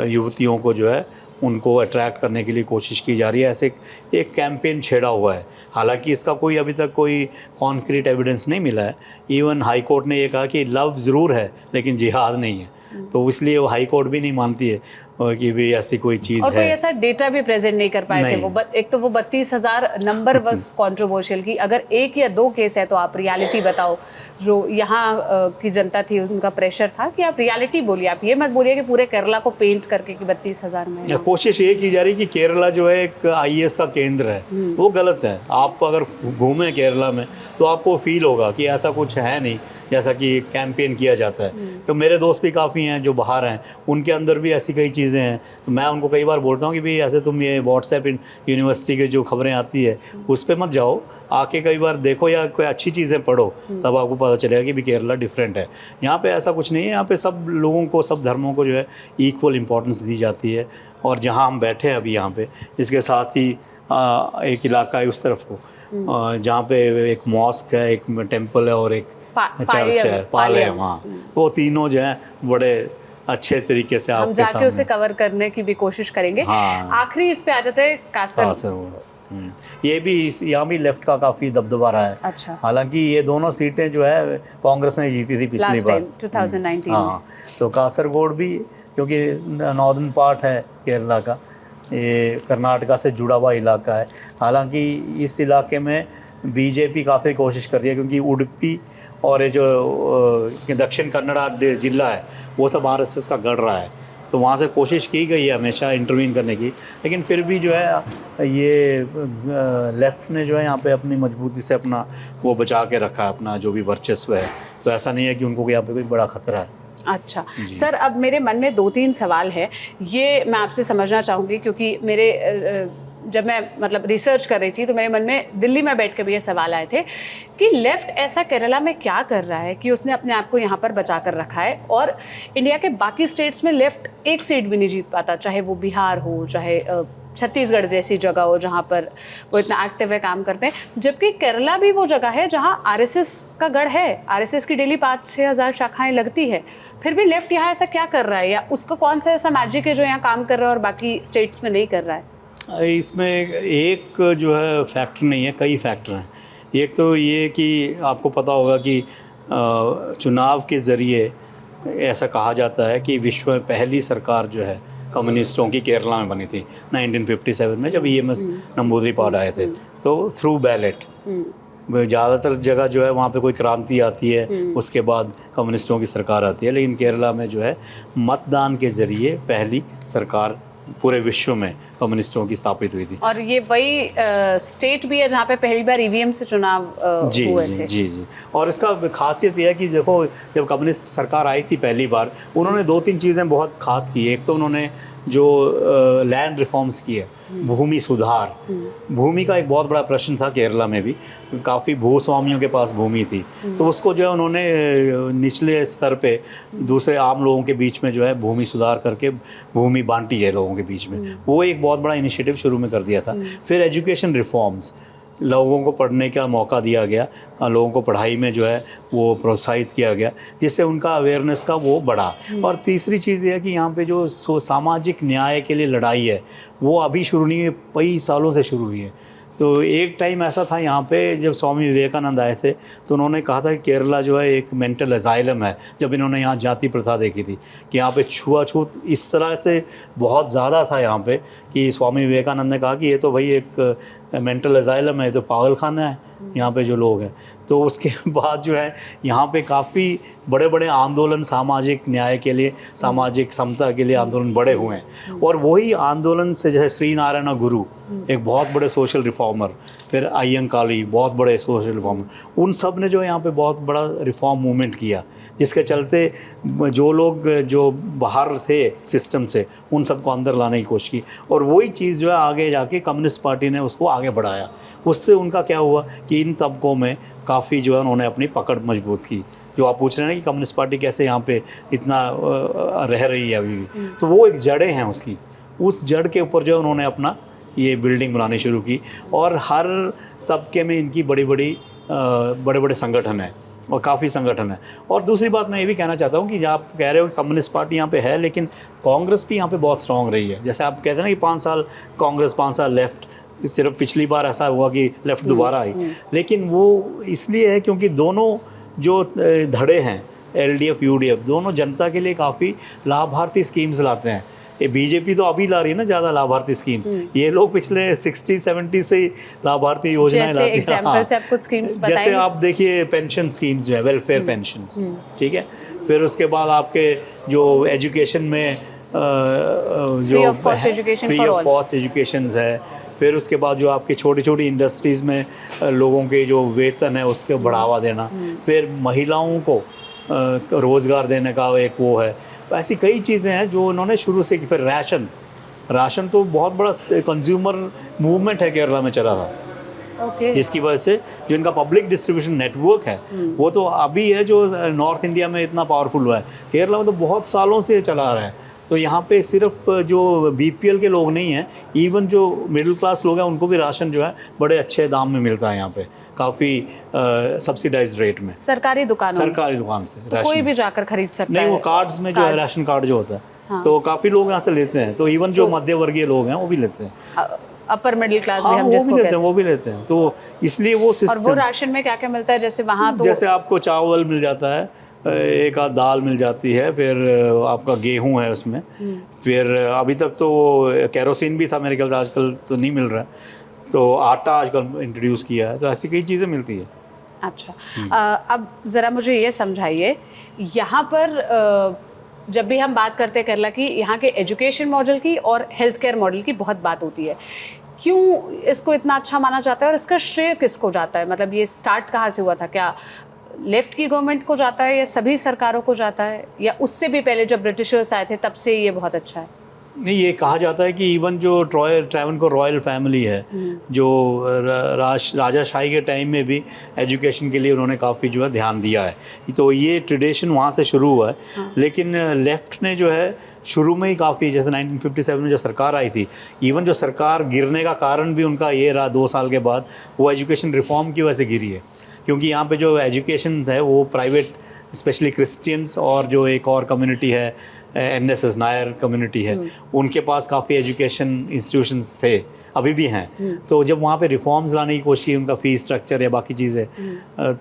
Speaker 3: युवतियों को जो है उनको अट्रैक्ट करने के लिए कोशिश की जा रही है। ऐसे एक कैंपेन छेड़ा हुआ है। हालांकि इसका कोई अभी तक कोई कॉन्क्रीट एविडेंस नहीं मिला है। इवन हाई कोर्ट ने ये कहा कि लव ज़रूर है लेकिन जिहाद नहीं है, तो इसलिए वो हाई कोर्ट भी नहीं मानती है कि भी ऐसी कोई चीज़ है।
Speaker 4: और कोई ऐसा डेटा भी प्रेजेंट नहीं कर पाए थे वो। एक तो वो 32,000 नंबर बस कंट्रोवर्शियल की, अगर 1 या 2 केस है तो आप रियलिटी बताओ, जो यहाँ की जनता थी उनका प्रेशर था कि आप रियलिटी बोलिए, आप ये मत बोलिए कि पूरे केरला को पेंट करके कि 32,000 में।
Speaker 3: कोशिश ये की जा रही है कि केरला जो है एक IAS का केंद्र है, वो गलत है। आप अगर घूमें केरला में तो आपको फील होगा कि ऐसा कुछ है नहीं जैसा कि कैंपेन किया जाता है। तो मेरे दोस्त भी काफ़ी हैं जो बाहर हैं, उनके अंदर भी ऐसी कई चीज़ें हैं। तो मैं उनको कई बार बोलता हूँ कि भाई ऐसे तुम ये व्हाट्सएप यूनिवर्सिटी के जो खबरें आती है उस पर मत जाओ, आके कई बार देखो या कोई अच्छी चीज़ें पढ़ो, तब आपको पता चलेगा कि भी केरला डिफरेंट है। यहाँ पे ऐसा कुछ नहीं है, यहाँ पे सब लोगों को, सब धर्मों को जो है इक्वल इम्पोर्टेंस दी जाती है। और जहाँ हम बैठे हैं अभी यहाँ पे, इसके साथ ही एक इलाका है उस तरफ को जहाँ पे एक मॉस्क है, एक टेम्पल है और एक चर्च है, पालेम। हाँ, वो तीनों जो है बड़े अच्छे तरीके से
Speaker 4: हम जाके उसे कवर करने की भी कोशिश करेंगे।
Speaker 3: हाँ।
Speaker 4: आखिरी इस पे आ जाते हैं कासरगोड।
Speaker 3: ये भी यहाँ भी लेफ्ट का काफी दबदबा रहा है।
Speaker 4: अच्छा।
Speaker 3: हालांकि ये दोनों सीटें जो है कांग्रेस ने जीती थी पिछली बार
Speaker 4: 2019
Speaker 3: हाँ, तो कासरगोड भी क्योंकि नॉर्दर्न पार्ट है केरला का, ये कर्नाटका से जुड़ा हुआ इलाका है। हालांकि इस इलाके में बीजेपी काफ़ी कोशिश कर रही है क्योंकि उडुपी और ये जो दक्षिण कन्नड़ा जिला है वो सब RSS का गढ़ रहा है, तो वहाँ से कोशिश की गई है हमेशा इंटरवीन करने की, लेकिन फिर भी जो है ये लेफ़्ट ने जो है यहाँ पे अपनी मजबूती से अपना वो बचा के रखा है, अपना जो भी वर्चस्व है। तो ऐसा नहीं है कि उनको यहाँ पे कोई बड़ा खतरा है।
Speaker 4: अच्छा सर, अब मेरे मन में 2-3 सवाल है, ये मैं आपसे समझना चाहूँगी क्योंकि मेरे जब मैं मतलब रिसर्च कर रही थी तो मेरे मन में दिल्ली में बैठ के भी ये सवाल आए थे कि लेफ़्ट ऐसा केरला में क्या कर रहा है कि उसने अपने आप को यहाँ पर बचा कर रखा है, और इंडिया के बाकी स्टेट्स में लेफ़्ट एक सीट भी नहीं जीत पाता, चाहे वो बिहार हो, चाहे छत्तीसगढ़ जैसी जगह हो जहाँ पर वो इतना एक्टिव है, काम करते हैं, जबकि केरला भी वो जगह है जहाँ RSS का गढ़ है, RSS की डेली 5-6 हज़ार शाखाएँ लगती है, फिर भी लेफ़्ट यहाँ ऐसा क्या कर रहा है, या उसका कौन सा ऐसा मैजिक है जो यहाँ काम कर रहा है और बाकी स्टेट्स में नहीं कर रहा है?
Speaker 3: इसमें एक जो है फैक्टर नहीं है, कई फैक्टर हैं। एक तो ये कि आपको पता होगा कि चुनाव के ज़रिए ऐसा कहा जाता है कि विश्व में पहली सरकार जो है कम्युनिस्टों की केरला में बनी थी 1957 में, जब EMS नंबूदिरीपाद आए थे, तो थ्रू बैलेट। ज़्यादातर जगह जो है वहाँ पे कोई क्रांति आती है, उसके बाद कम्युनिस्टों की सरकार आती है, लेकिन केरला में जो है मतदान के ज़रिए पहली सरकार पूरे विश्व में कम्युनिस्टों की स्थापित हुई थी।
Speaker 4: और ये वही स्टेट भी है जहाँ पे पहली बार EVM से चुनाव हुए थे।
Speaker 3: जी। और इसका खासियत यह है कि देखो, जब कम्युनिस्ट सरकार आई थी पहली बार, उन्होंने 2-3 चीज़ें बहुत खास की। एक तो उन्होंने जो लैंड रिफॉर्म्स किए, भूमि सुधार, भूमि का एक बहुत बड़ा प्रश्न था केरला में भी, काफ़ी भूस्वामियों के पास भूमि थी, तो उसको जो है उन्होंने निचले स्तर पे दूसरे आम लोगों के बीच में जो है भूमि सुधार करके भूमि बांटी है लोगों के बीच में। वो एक बहुत बड़ा इनिशिएटिव शुरू में कर दिया था। फिर एजुकेशन रिफॉर्म्स, लोगों को पढ़ने का मौका दिया गया, लोगों को पढ़ाई में जो है वो प्रोत्साहित किया गया, जिससे उनका अवेयरनेस का वो बढ़ा। और तीसरी चीज़ ये है कि यहाँ पे जो सामाजिक न्याय के लिए लड़ाई है वो अभी शुरू नहीं हुई, कई सालों से शुरू हुई है। तो एक टाइम ऐसा था यहाँ पे जब स्वामी विवेकानंद आए थे, तो उन्होंने कहा था कि केरला जो है एक मेंटल अजाइलम है, जब इन्होंने यहाँ जाति प्रथा देखी थी कि यहाँ पे छुआछूत इस तरह से बहुत ज़्यादा था यहाँ पे कि स्वामी विवेकानंद ने कहा कि ये तो भाई एक मेंटल अजाइलम है, तो पागल खाना है यहाँ पे जो लोग हैं। तो उसके बाद जो है यहाँ पे काफ़ी बड़े बड़े आंदोलन सामाजिक न्याय के लिए, सामाजिक समता के लिए आंदोलन बड़े हुए हैं। और वही आंदोलन से जैसे श्री नारायण गुरु एक बहुत बड़े सोशल रिफॉर्मर, फिर अय्यंकाली बहुत बड़े सोशल रिफॉर्मर, उन सब ने जो यहाँ पे बहुत बड़ा रिफॉर्म मूवमेंट किया, जिसके चलते जो लोग जो बाहर थे सिस्टम से उन सबको अंदर लाने की कोशिश की। और वही चीज़ जो है आगे जाके कम्युनिस्ट पार्टी ने उसको आगे बढ़ाया। उससे उनका क्या हुआ कि इन तबकों में काफ़ी जो है उन्होंने अपनी पकड़ मजबूत की। जो आप पूछ रहे हैं ना कि कम्युनिस्ट पार्टी कैसे यहाँ पे इतना रह रही है अभी भी, तो वो एक जड़ें हैं उसकी, उस जड़ के ऊपर जो है उन्होंने अपना ये बिल्डिंग बनानी शुरू की। और हर तबके में इनकी बड़े बड़े संगठन हैं और काफ़ी संगठन है। और दूसरी बात मैं ये भी कहना चाहता हूँ कि जब आप कह रहे हो कि कम्युनिस्ट पार्टी यहाँ पे है, लेकिन कांग्रेस भी यहाँ पे बहुत स्ट्रॉन्ग रही है। जैसे आप कहते हैं ना कि 5 साल कांग्रेस 5 साल लेफ्ट, सिर्फ पिछली बार ऐसा हुआ कि लेफ्ट दोबारा आई, लेकिन वो इसलिए है क्योंकि दोनों जो धड़े हैं LDF UDF दोनों जनता के लिए काफ़ी लाभार्थी स्कीम्स लाते हैं। ये बीजेपी तो अभी ला रही है ना ज़्यादा लाभार्थी स्कीम्स, ये लोग पिछले 60-70 से ही लाभार्थी योजनाएं
Speaker 4: जैसे
Speaker 3: लाती हैं।
Speaker 4: एग्जांपल से आप कुछ स्कीम्स
Speaker 3: जैसे
Speaker 4: बताएंगे?
Speaker 3: आप देखिए पेंशन स्कीम्स जो है, वेलफेयर पेंशन्स, ठीक है। फिर उसके बाद आपके जो एजुकेशन में जो
Speaker 4: free of cost education
Speaker 3: free
Speaker 4: for
Speaker 3: of
Speaker 4: all,
Speaker 3: cost education है। फिर उसके बाद जो आपकी छोटी छोटी इंडस्ट्रीज़ में लोगों के जो वेतन है उसके बढ़ावा देना। फिर महिलाओं को रोज़गार देने का एक वो है। ऐसी कई चीज़ें हैं जो उन्होंने शुरू से की। फिर राशन तो बहुत बड़ा कंज्यूमर मूवमेंट है केरला में चला था,
Speaker 4: ओके,
Speaker 3: जिसकी वजह से जो इनका पब्लिक डिस्ट्रीब्यूशन नेटवर्क है वो तो अभी है जो नॉर्थ इंडिया में इतना पावरफुल हुआ है, केरला में तो बहुत सालों से चला रहा है। तो यहाँ पे सिर्फ जो बीपीएल के लोग नहीं हैं, इवन जो मिडिल क्लास लोग हैं उनको भी राशन जो है बड़े अच्छे दाम में मिलता है यहाँ पे, काफ़ी सब्सिडाइज्ड रेट में,
Speaker 4: सरकारी दुकानों में?
Speaker 3: सरकारी दुकान से
Speaker 4: तो कोई भी जाकर खरीद सकता है?
Speaker 3: नहीं, वो कार्ड्स में जो है राशन कार्ड जो होता है,
Speaker 4: हाँ।
Speaker 3: तो काफ़ी लोग यहाँ से लेते हैं। तो इवन जो मध्य वर्गीय लोग हैं वो भी लेते हैं,
Speaker 4: अपर मिडिल क्लास भी
Speaker 3: हाँ,
Speaker 4: हम
Speaker 3: वो
Speaker 4: जिसको
Speaker 3: भी लेते
Speaker 4: कहते
Speaker 3: हैं, वो भी लेते हैं। तो इसलिए वो
Speaker 4: हैं। और वो
Speaker 3: सिस्टम,
Speaker 4: राशन में क्या क्या मिलता है? जैसे वहाँ तो
Speaker 3: जैसे आपको चावल मिल जाता है, एक आध दाल मिल जाती है, फिर आपका गेहूं है उसमें, फिर अभी तक तो केरोसिन भी था मेरे ख्याल से, आजकल तो नहीं मिल रहा है, तो आटा आजकल इंट्रोड्यूस किया है। तो ऐसी कई चीज़ें मिलती है।
Speaker 4: अच्छा, अब ज़रा मुझे ये समझाइए, यहाँ पर जब भी हम बात करते हैं केरला की, यहाँ के एजुकेशन मॉडल की और हेल्थ केयर मॉडल की बहुत बात होती है। क्यों इसको इतना अच्छा माना जाता है और इसका श्रेय किसको जाता है? मतलब ये स्टार्ट कहाँ से हुआ था? क्या लेफ्ट की गवर्नमेंट को जाता है या सभी सरकारों को जाता है, या उससे भी पहले जब ब्रिटिशर्स आए थे तब से ये बहुत अच्छा है?
Speaker 3: नहीं, ये कहा जाता है कि इवन जो ट्रैवनकोर रॉयल फैमिली है, जो राजाशाही के टाइम में भी एजुकेशन के लिए उन्होंने काफ़ी जो है ध्यान दिया है, तो ये ट्रेडिशन वहाँ से शुरू हुआ है।
Speaker 4: हाँ।
Speaker 3: लेकिन लेफ़्ट ने जो है शुरू में ही काफ़ी, जैसे 1957 में जो सरकार आई थी, इवन जो सरकार गिरने का कारण भी उनका ये रहा 2 साल के बाद, वो एजुकेशन रिफॉर्म की वजह से गिरी है। क्योंकि यहाँ पे जो एजुकेशन है वो प्राइवेट, स्पेशली क्रिश्चियंस और जो एक और कम्युनिटी है एनएसएस नायर कम्युनिटी है, उनके पास काफ़ी एजुकेशन इंस्टीट्यूशंस थे, अभी भी हैं। तो जब वहाँ पे रिफॉर्म्स लाने की कोशिश की, उनका फ़ीस स्ट्रक्चर या बाकी चीज़ें,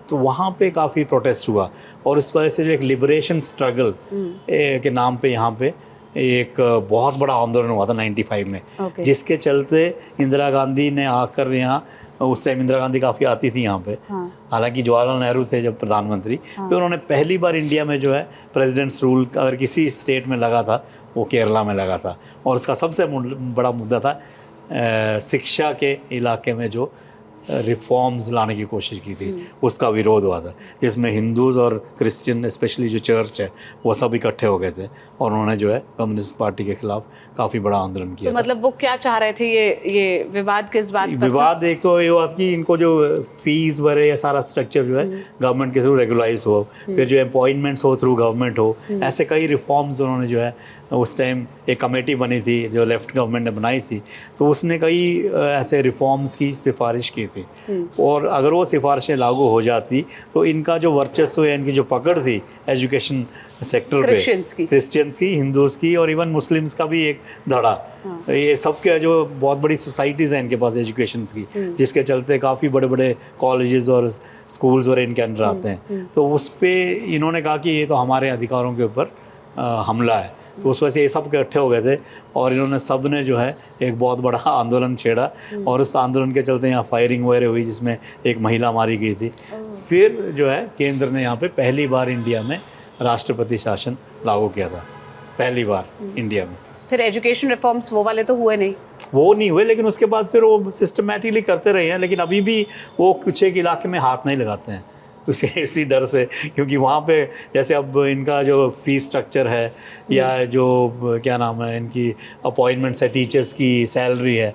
Speaker 3: तो वहाँ पे काफ़ी प्रोटेस्ट हुआ। और उस वजह से जो एक लिबरेशन स्ट्रगल के नाम पे यहाँ पे एक बहुत बड़ा आंदोलन हुआ था 95 में, जिसके चलते इंदिरा गांधी ने आकर यहाँ, उस टाइम इंदिरा गांधी काफ़ी आती थी यहाँ पे, हालांकि जवाहरलाल नेहरू थे जब प्रधानमंत्री, तो उन्होंने पहली बार इंडिया में जो है प्रेसिडेंट्स रूल अगर किसी स्टेट में लगा था वो केरला में लगा था। और उसका सबसे बड़ा मुद्दा था शिक्षा के इलाके में जो रिफॉर्म्स लाने की कोशिश की थी, उसका विरोध हुआ था, जिसमें हिंदूज़ और क्रिश्चियन, स्पेशली जो चर्च है, वो सब इकट्ठे हो गए थे और उन्होंने जो है कम्युनिस्ट पार्टी के खिलाफ काफ़ी बड़ा आंदोलन किया।
Speaker 4: तो मतलब वो क्या चाह रहे थे? ये विवाद किस बात पर था?
Speaker 3: विवाद एक तो ये हुआ कि इनको जो फीस भरे, या सारा स्ट्रक्चर जो है गवर्नमेंट के थ्रू रेगुलाइज हो, फिर जो अपॉइंटमेंट्स हो थ्रू गवर्नमेंट हो, ऐसे कई रिफॉर्म्स उन्होंने जो है, उस टाइम एक कमेटी बनी थी जो लेफ्ट गवर्नमेंट ने बनाई थी, तो उसने कई ऐसे रिफॉर्म्स की सिफारिश की थी। और अगर वो सिफारिशें लागू हो जाती तो इनका जो वर्चस्व है, इनकी जो पकड़ थी एजुकेशन सेक्टर पे, क्रिश्चियंस की, हिंदूज़ की और इवन मुस्लिम्स का भी एक धड़ा, ये सब के जो बहुत बड़ी सोसाइटीज़ हैं इनके पास एजुकेशन की, जिसके चलते काफ़ी बड़े बड़े कॉलेजेस और स्कूल्स और इनके अंडर आते हैं। तो उस पर इन्होंने कहा कि ये तो हमारे अधिकारों के ऊपर हमला है। तो उस वजह से ये सब इकट्ठे हो गए थे और इन्होंने सब ने जो है एक बहुत बड़ा आंदोलन छेड़ा, और उस आंदोलन के चलते यहाँ फायरिंग वगैरह हुई, जिसमें एक महिला मारी गई थी। फिर जो है केंद्र ने यहाँ पे पहली बार इंडिया में राष्ट्रपति शासन लागू किया था, पहली बार इंडिया में।
Speaker 4: फिर एजुकेशन रिफॉर्म्स वो वाले तो हुए नहीं?
Speaker 3: वो नहीं हुए, लेकिन उसके बाद फिर वो सिस्टमेटिकली करते रहे हैं, लेकिन अभी भी वो कुछ एक इलाके में हाथ नहीं लगाते हैं इसी डर से, क्योंकि वहाँ पे जैसे अब इनका जो फीस स्ट्रक्चर है, या जो क्या नाम है इनकी अपॉइंटमेंट्स है, टीचर्स की सैलरी है,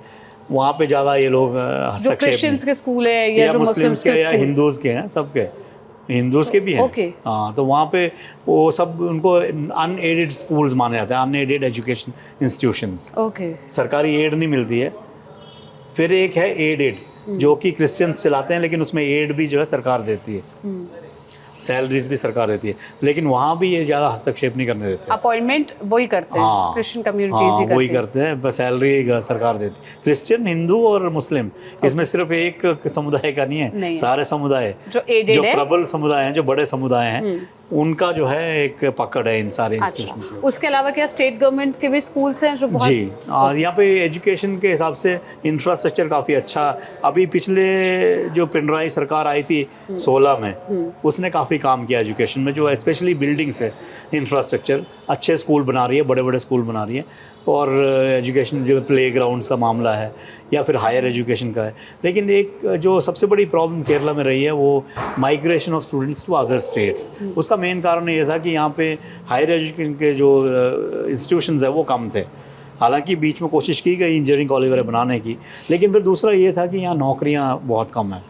Speaker 3: वहाँ पे ज़्यादा ये लोग हस्तक्षेप, जो
Speaker 4: क्रिश्चियंस के स्कूल है या जो मुस्लिम्स के,
Speaker 3: या हिंदूज़ के हैं, सबके, हिंदूज़ के भी हैं, हाँ, तो वहाँ पे वो सब उनको अनएडेड स्कूल्स माने जाते हैं, अनएडेड एजुकेशन इंस्टीट्यूशंस, सरकारी एड नहीं मिलती है। फिर एक है एडेड, जो कि क्रिश्चियंस चलाते हैं, लेकिन उसमें एड भी जो है सरकार देती है, सैलरीज भी सरकार देती है, लेकिन वहाँ भी ये ज़्यादा हस्तक्षेप नहीं करने देते।
Speaker 4: अपॉइंटमेंट वही करते हैं, क्रिश्चियन कम्युनिटीज ही
Speaker 3: वही करते हैं, बस सैलरी सरकार देती है। क्रिश्चियन, हिंदू और मुस्लिम, इसमें सिर्फ एक समुदाय का नहीं है, सारे समुदाय जो प्रबल समुदाय हैं, जो बड़े समुदाय हैं, उनका जो है एक पकड़ है इन सारे इंस्टीट्यूशन
Speaker 4: अच्छा,
Speaker 3: से।
Speaker 4: उसके अलावा क्या स्टेट गवर्नमेंट के भी स्कूल्स हैं जो बहुत
Speaker 3: जी, यहाँ पे एजुकेशन के हिसाब से इंफ्रास्ट्रक्चर काफ़ी अच्छा। अभी पिछले जो पिनराई सरकार आई थी 16 में, उसने काफ़ी काम किया एजुकेशन में, जो स्पेशली बिल्डिंग्स है, इंफ्रास्ट्रक्चर अच्छे स्कूल बना रही है, बड़े बड़े स्कूल बना रही है, और एजुकेशन जो प्ले ग्राउंड्स का मामला है या फिर हायर एजुकेशन का है। लेकिन एक जो सबसे बड़ी प्रॉब्लम केरला में रही है वो migration of students to other states. उसका मेन कारण ये था कि यहाँ पे हायर एजुकेशन के जो इंस्टीट्यूशंस है वो कम थे। हालांकि बीच में कोशिश की गई इंजीनियरिंग कॉलेज वगैरह बनाने की, लेकिन फिर दूसरा ये था कि यहाँ नौकरियाँ बहुत कम हैं।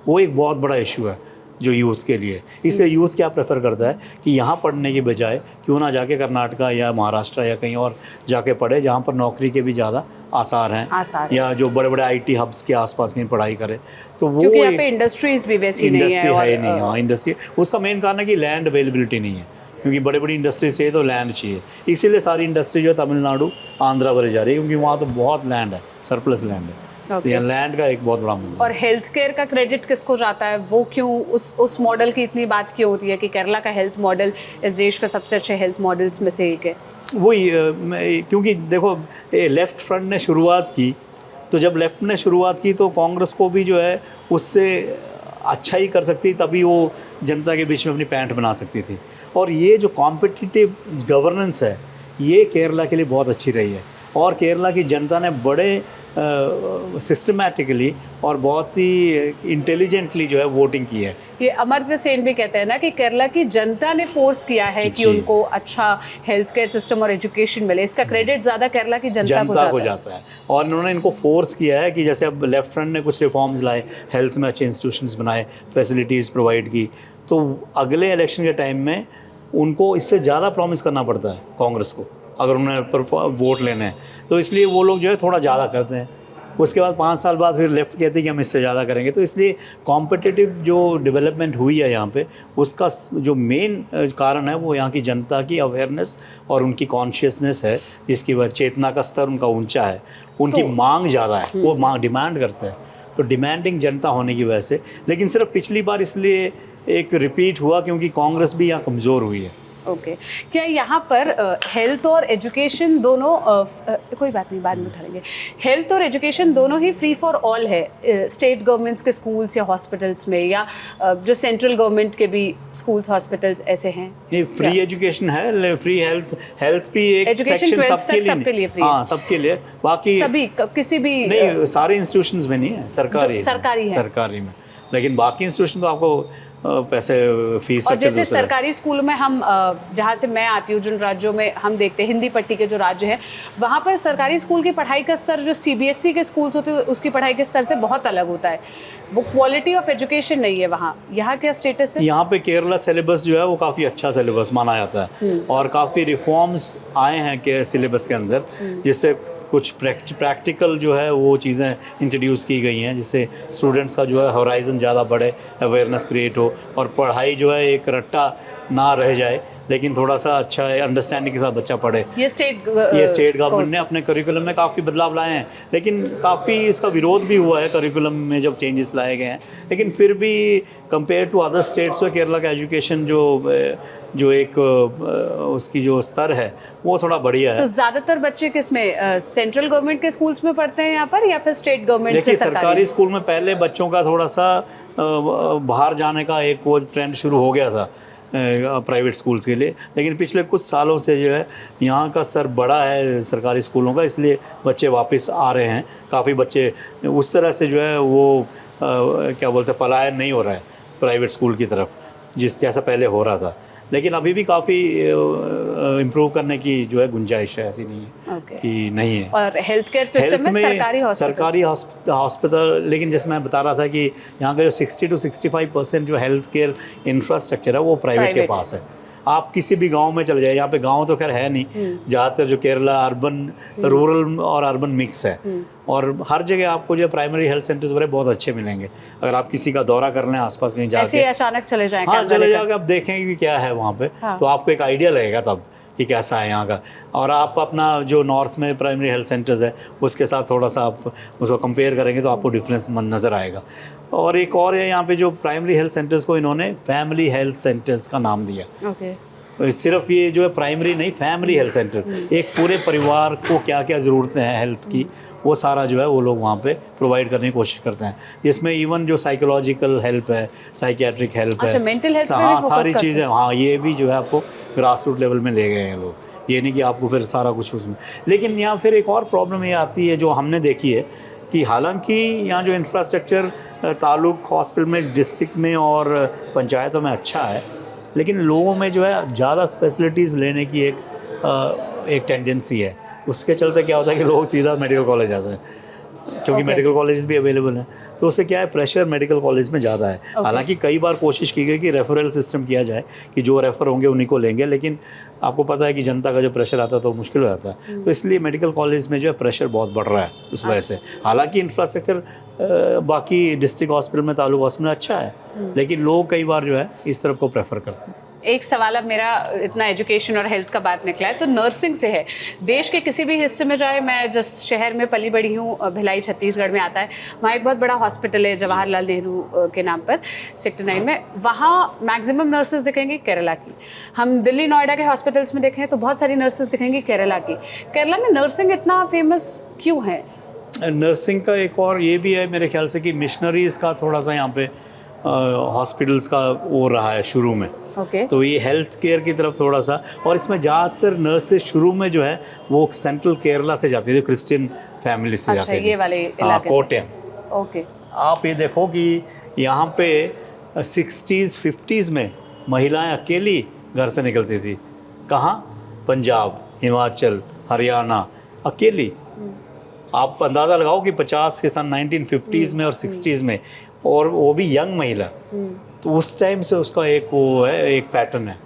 Speaker 3: वो एक बहुत बड़ा इशू है जो यूथ के लिए। इसलिए यूथ क्या प्रेफर करता है कि यहाँ पढ़ने की बजाय क्यों ना जाके कर्नाटका या महाराष्ट्र या कहीं और जाके पढ़े जहाँ पर नौकरी के भी ज़्यादा आसार हैं, या जो बड़े बड़े आईटी हब्स के आसपास कहीं पढ़ाई करे। तो वो
Speaker 4: क्योंकि यहाँ पे इंडस्ट्रीज भी वैसी नहीं है।
Speaker 3: इंडस्ट्री है नहीं, हाँ इंडस्ट्री। उसका मेन कारण है कि लैंड अवेलेबिलिटी नहीं है, क्योंकि बड़ी बड़ी इंडस्ट्री चाहिए तो लैंड चाहिए। इसीलिए सारी इंडस्ट्री जो है तमिलनाडु, आंध्रा भरे जा रही है, क्योंकि वहाँ तो बहुत लैंड है, सरप्लस लैंड है। तो यहाँ लैंड का एक बहुत बड़ा मुद्दा।
Speaker 4: और हेल्थ केयर का क्रेडिट किसको जाता है? वो क्यों उस मॉडल की इतनी बात क्यों होती है कि केरला का हेल्थ मॉडल इस देश का सबसे अच्छे हेल्थ मॉडल्स में से एक है?
Speaker 3: वही क्योंकि देखो लेफ्ट फ्रंट ने शुरुआत की, तो जब लेफ्ट ने शुरुआत की तो कांग्रेस को भी जो है उससे अच्छा ही कर सकती, तभी वो जनता के बीच में अपनी पैंठ बना सकती थी। और ये जो कॉम्पिटिटिव गवर्नेंस है ये केरला के लिए बहुत अच्छी रही है, और केरला की जनता ने बड़े सिस्टमैटिकली और बहुत ही इंटेलिजेंटली जो है वोटिंग की है।
Speaker 4: ये अमर्त्य सेन भी कहते हैं ना कि केरला की जनता ने फोर्स किया है कि उनको अच्छा हेल्थ केयर सिस्टम और एजुकेशन मिले। इसका क्रेडिट ज़्यादा केरला की जनता को
Speaker 3: जाता है। और उन्होंने इनको फोर्स किया है कि जैसे अब लेफ्ट फ्रंट ने कुछ रिफॉर्म्स लाए, हेल्थ में अच्छे इंस्टीट्यूशंस बनाए, फैसिलिटीज़ प्रोवाइड की, तो अगले इलेक्शन के टाइम में उनको इससे ज़्यादा प्रॉमिस करना पड़ता है कांग्रेस को, अगर उन्हें वोट लेने हैं। तो इसलिए वो लोग जो है थोड़ा ज़्यादा करते हैं। उसके बाद 5 साल बाद फिर लेफ्ट कहते हैं कि हम इससे ज़्यादा करेंगे। तो इसलिए कॉम्पिटिटिव जो डेवलपमेंट हुई है यहाँ पे, उसका जो मेन कारण है वो यहाँ की जनता की अवेयरनेस और उनकी कॉन्शियसनेस है, जिसकी वजह चेतना का स्तर उनका ऊंचा है, उनकी मांग ज़्यादा है, वो मांग डिमांड करते हैं। तो डिमांडिंग जनता होने की वजह से, लेकिन सिर्फ पिछली बार इसलिए एक रिपीट हुआ क्योंकि कांग्रेस भी यहाँ कमज़ोर हुई है।
Speaker 4: ओके क्या यहाँ पर हेल्थ और एजुकेशन दोनों कोई बात नहीं, बाद में उठाएंगे। हेल्थ और एजुकेशन दोनों ही फ्री फॉर ऑल है स्टेट गवर्नमेंट्स के स्कूल्स या हॉस्पिटल्स में, या जो सेंट्रल गवर्नमेंट के भी स्कूल्स हॉस्पिटल्स ऐसे हैं?
Speaker 3: नहीं, फ्री एजुकेशन है, फ्री हेल्थ भी एक सेक्शन सबके लिए फ्री। हाँ, सबके लिए। बाकी
Speaker 4: सभी किसी भी
Speaker 3: नहीं, सारे इंस्टीट्यूशंस में नहीं है, सरकारी
Speaker 4: है,
Speaker 3: सरकारी में। लेकिन बाकी इंस्टीट्यूशन तो आपको पैसे फीस।
Speaker 4: और जैसे सरकारी स्कूल में हम जहाँ से मैं आती हूँ, जिन राज्यों में हम देखते हैं हिंदी पट्टी के जो राज्य हैं, वहाँ पर सरकारी स्कूल की पढ़ाई का स्तर जो सीबीएसई के स्कूल्स होते हैं उसकी पढ़ाई के स्तर से बहुत अलग होता है। वो क्वालिटी ऑफ एजुकेशन नहीं है वहाँ। यहाँ क्या स्टेटस है?
Speaker 3: यहाँ पे केरला सिलेबस जो है वो काफ़ी अच्छा सिलेबस माना जाता है, और काफ़ी रिफॉर्म्स आए हैं के सिलेबस के अंदर, जिससे कुछ प्रैक्टिकल जो है वो चीज़ें इंट्रोड्यूस की गई हैं, जिससे स्टूडेंट्स का जो है होराइजन ज़्यादा बढ़े, अवेयरनेस क्रिएट हो, और पढ़ाई जो है एक रट्टा ना रह जाए, लेकिन थोड़ा सा अच्छा अंडरस्टैंडिंग के साथ बच्चा पढ़े।
Speaker 4: ये स्टेट
Speaker 3: गवर्नमेंट ने अपने करिकुलम में काफ़ी बदलाव लाए हैं, लेकिन काफ़ी इसका विरोध भी हुआ है करिकुलम में जब चेंजेस लाए गए हैं। लेकिन फिर भी कंपेयर टू अदर स्टेट्स में केरला का एजुकेशन जो एक उसकी जो स्तर है वो थोड़ा बढ़िया है।
Speaker 4: तो ज़्यादातर बच्चे किस में सेंट्रल गवर्नमेंट के स्कूल्स में पढ़ते हैं यहाँ पर, या फिर स्टेट गवर्नमेंट के?
Speaker 3: सरकारी स्कूल में पहले बच्चों का थोड़ा सा बाहर जाने का एक वो ट्रेंड शुरू हो गया था प्राइवेट स्कूल्स के लिए, लेकिन पिछले कुछ सालों से जो है यहाँ का स्तर बड़ा है सरकारी स्कूलों का, इसलिए बच्चे वापस आ रहे हैं। काफ़ी बच्चे उस तरह से जो है वो क्या बोलते हैं, पलायन नहीं हो रहा है प्राइवेट स्कूल की तरफ जिस जैसा पहले हो रहा था। लेकिन अभी भी काफ़ी इम्प्रूव करने की जो है गुंजाइश है, ऐसी नहीं है कि नहीं है।
Speaker 4: और हेल्थ केयर सिस्टम में सरकारी
Speaker 3: हॉस्पिटल, लेकिन जैसे मैं बता रहा था कि यहाँ का जो 60 to 65% जो हेल्थ केयर इंफ्रास्ट्रक्चर है वो प्राइवेट के पास है। आप किसी भी गांव में चले जाए, यहाँ पे गांव तो खैर है नहीं, ज़्यादातर जो केरला अर्बन रूरल और अर्बन मिक्स है, और हर जगह आपको जो प्राइमरी हेल्थ सेंटर्स वगैरह बहुत अच्छे मिलेंगे। अगर आप किसी का दौरा कर लें आसपास कहीं जाके,
Speaker 4: ऐसे अचानक चले जाएंगे,
Speaker 3: हाँ चले जाके आप देखेंगे कि क्या है वहाँ पे, तो आपको एक आइडिया लगेगा तब कि कैसा है यहाँ का। और आप अपना जो नॉर्थ में प्राइमरी हेल्थ सेंटर्स है उसके साथ थोड़ा सा आप उसको कंपेयर करेंगे तो आपको डिफरेंस नज़र आएगा। और एक और है यहाँ पे जो प्राइमरी हेल्थ सेंटर्स को इन्होंने फैमिली हेल्थ सेंटर्स का नाम दिया।
Speaker 4: ओके।
Speaker 3: सिर्फ ये जो है प्राइमरी नहीं, फैमिली हेल्थ सेंटर, एक पूरे परिवार को क्या क्या ज़रूरतें हैं हेल्थ की वो सारा जो है वो लोग वहाँ पे प्रोवाइड करने की कोशिश करते हैं, जिसमें इवन जो साइकोलॉजिकल हेल्प है, साइकियाट्रिक हेल्प है,
Speaker 4: मेंटल हेल्थ
Speaker 3: हाँ सारी चीज़ें, हाँ ये भी जो है आपको ग्रास रूट लेवल में ले गए हैं लोग। ये नहीं कि आपको फिर सारा कुछ उसमें। लेकिन यहाँ फिर एक और प्रॉब्लम ये आती है जो हमने देखी है कि हालांकि यहाँ जो इंफ्रास्ट्रक्चर तालुक हॉस्पिटल में, डिस्ट्रिक्ट में और पंचायतों में अच्छा है, लेकिन लोगों में जो है ज़्यादा फैसिलिटीज़ लेने की एक टेंडेंसी है। उसके चलते क्या होता है कि लोग सीधा मेडिकल कॉलेज जाते हैं, क्योंकि मेडिकल कॉलेज भी अवेलेबल हैं, तो उससे क्या है प्रेशर मेडिकल कॉलेज में ज़्यादा है। हालांकि कई बार कोशिश की गई कि रेफरल सिस्टम किया जाए कि जो रेफ़र होंगे उन्हीं को लेंगे, लेकिन आपको पता है कि जनता का जो प्रेशर आता है तो मुश्किल हो जाता है। तो इसलिए मेडिकल कॉलेज में जो है प्रेशर बहुत बढ़ रहा है उस वजह से। हालांकि इंफ्रास्ट्रक्चर बाकी डिस्ट्रिक्ट हॉस्पिटल में, तालुक हॉस्पिटल में अच्छा है, लेकिन लोग कई बार जो है इस तरफ को प्रेफर करते हैं।
Speaker 4: एक सवाल अब मेरा, इतना एजुकेशन और हेल्थ का बात निकला है तो नर्सिंग से है, देश के किसी भी हिस्से में जाए, मैं जिस शहर में पली बड़ी हूँ, भिलाई छत्तीसगढ़ में आता है, वहाँ एक बहुत बड़ा हॉस्पिटल है जवाहरलाल नेहरू के नाम पर, सेक्टर 9 में, वहाँ मैक्सिमम नर्सेज दिखेंगी केरला की। हम दिल्ली नोएडा के हॉस्पिटल्स में देखें तो बहुत सारी नर्सेज दिखेंगी केरला की। केरला में नर्सिंग इतना फेमस क्यों है?
Speaker 3: नर्सिंग का एक और ये भी है मेरे ख्याल से कि मिशनरीज़ का थोड़ा सा यहाँ पे हॉस्पिटल्स का वो रहा है शुरू में। तो ये हेल्थ केयर की तरफ थोड़ा सा, और इसमें ज़्यादातर नर्सेज शुरू में जो है वो सेंट्रल केरला से जाती थी, क्रिश्चियन फैमिली से जाती थी,
Speaker 4: ये वाले इलाके से।
Speaker 3: कोट्टयम।
Speaker 4: ओके।
Speaker 3: आप ये देखो कि यहाँ पे 60s 50s में महिलाएं अकेली घर से निकलती थी। कहाँ? पंजाब, हिमाचल, हरियाणा, अकेली। आप अंदाज़ा लगाओ कि 50 के सन 1950s में और 60s में, और वो भी यंग महिला, तो उस टाइम से उसका एक वो है, एक पैटर्न है।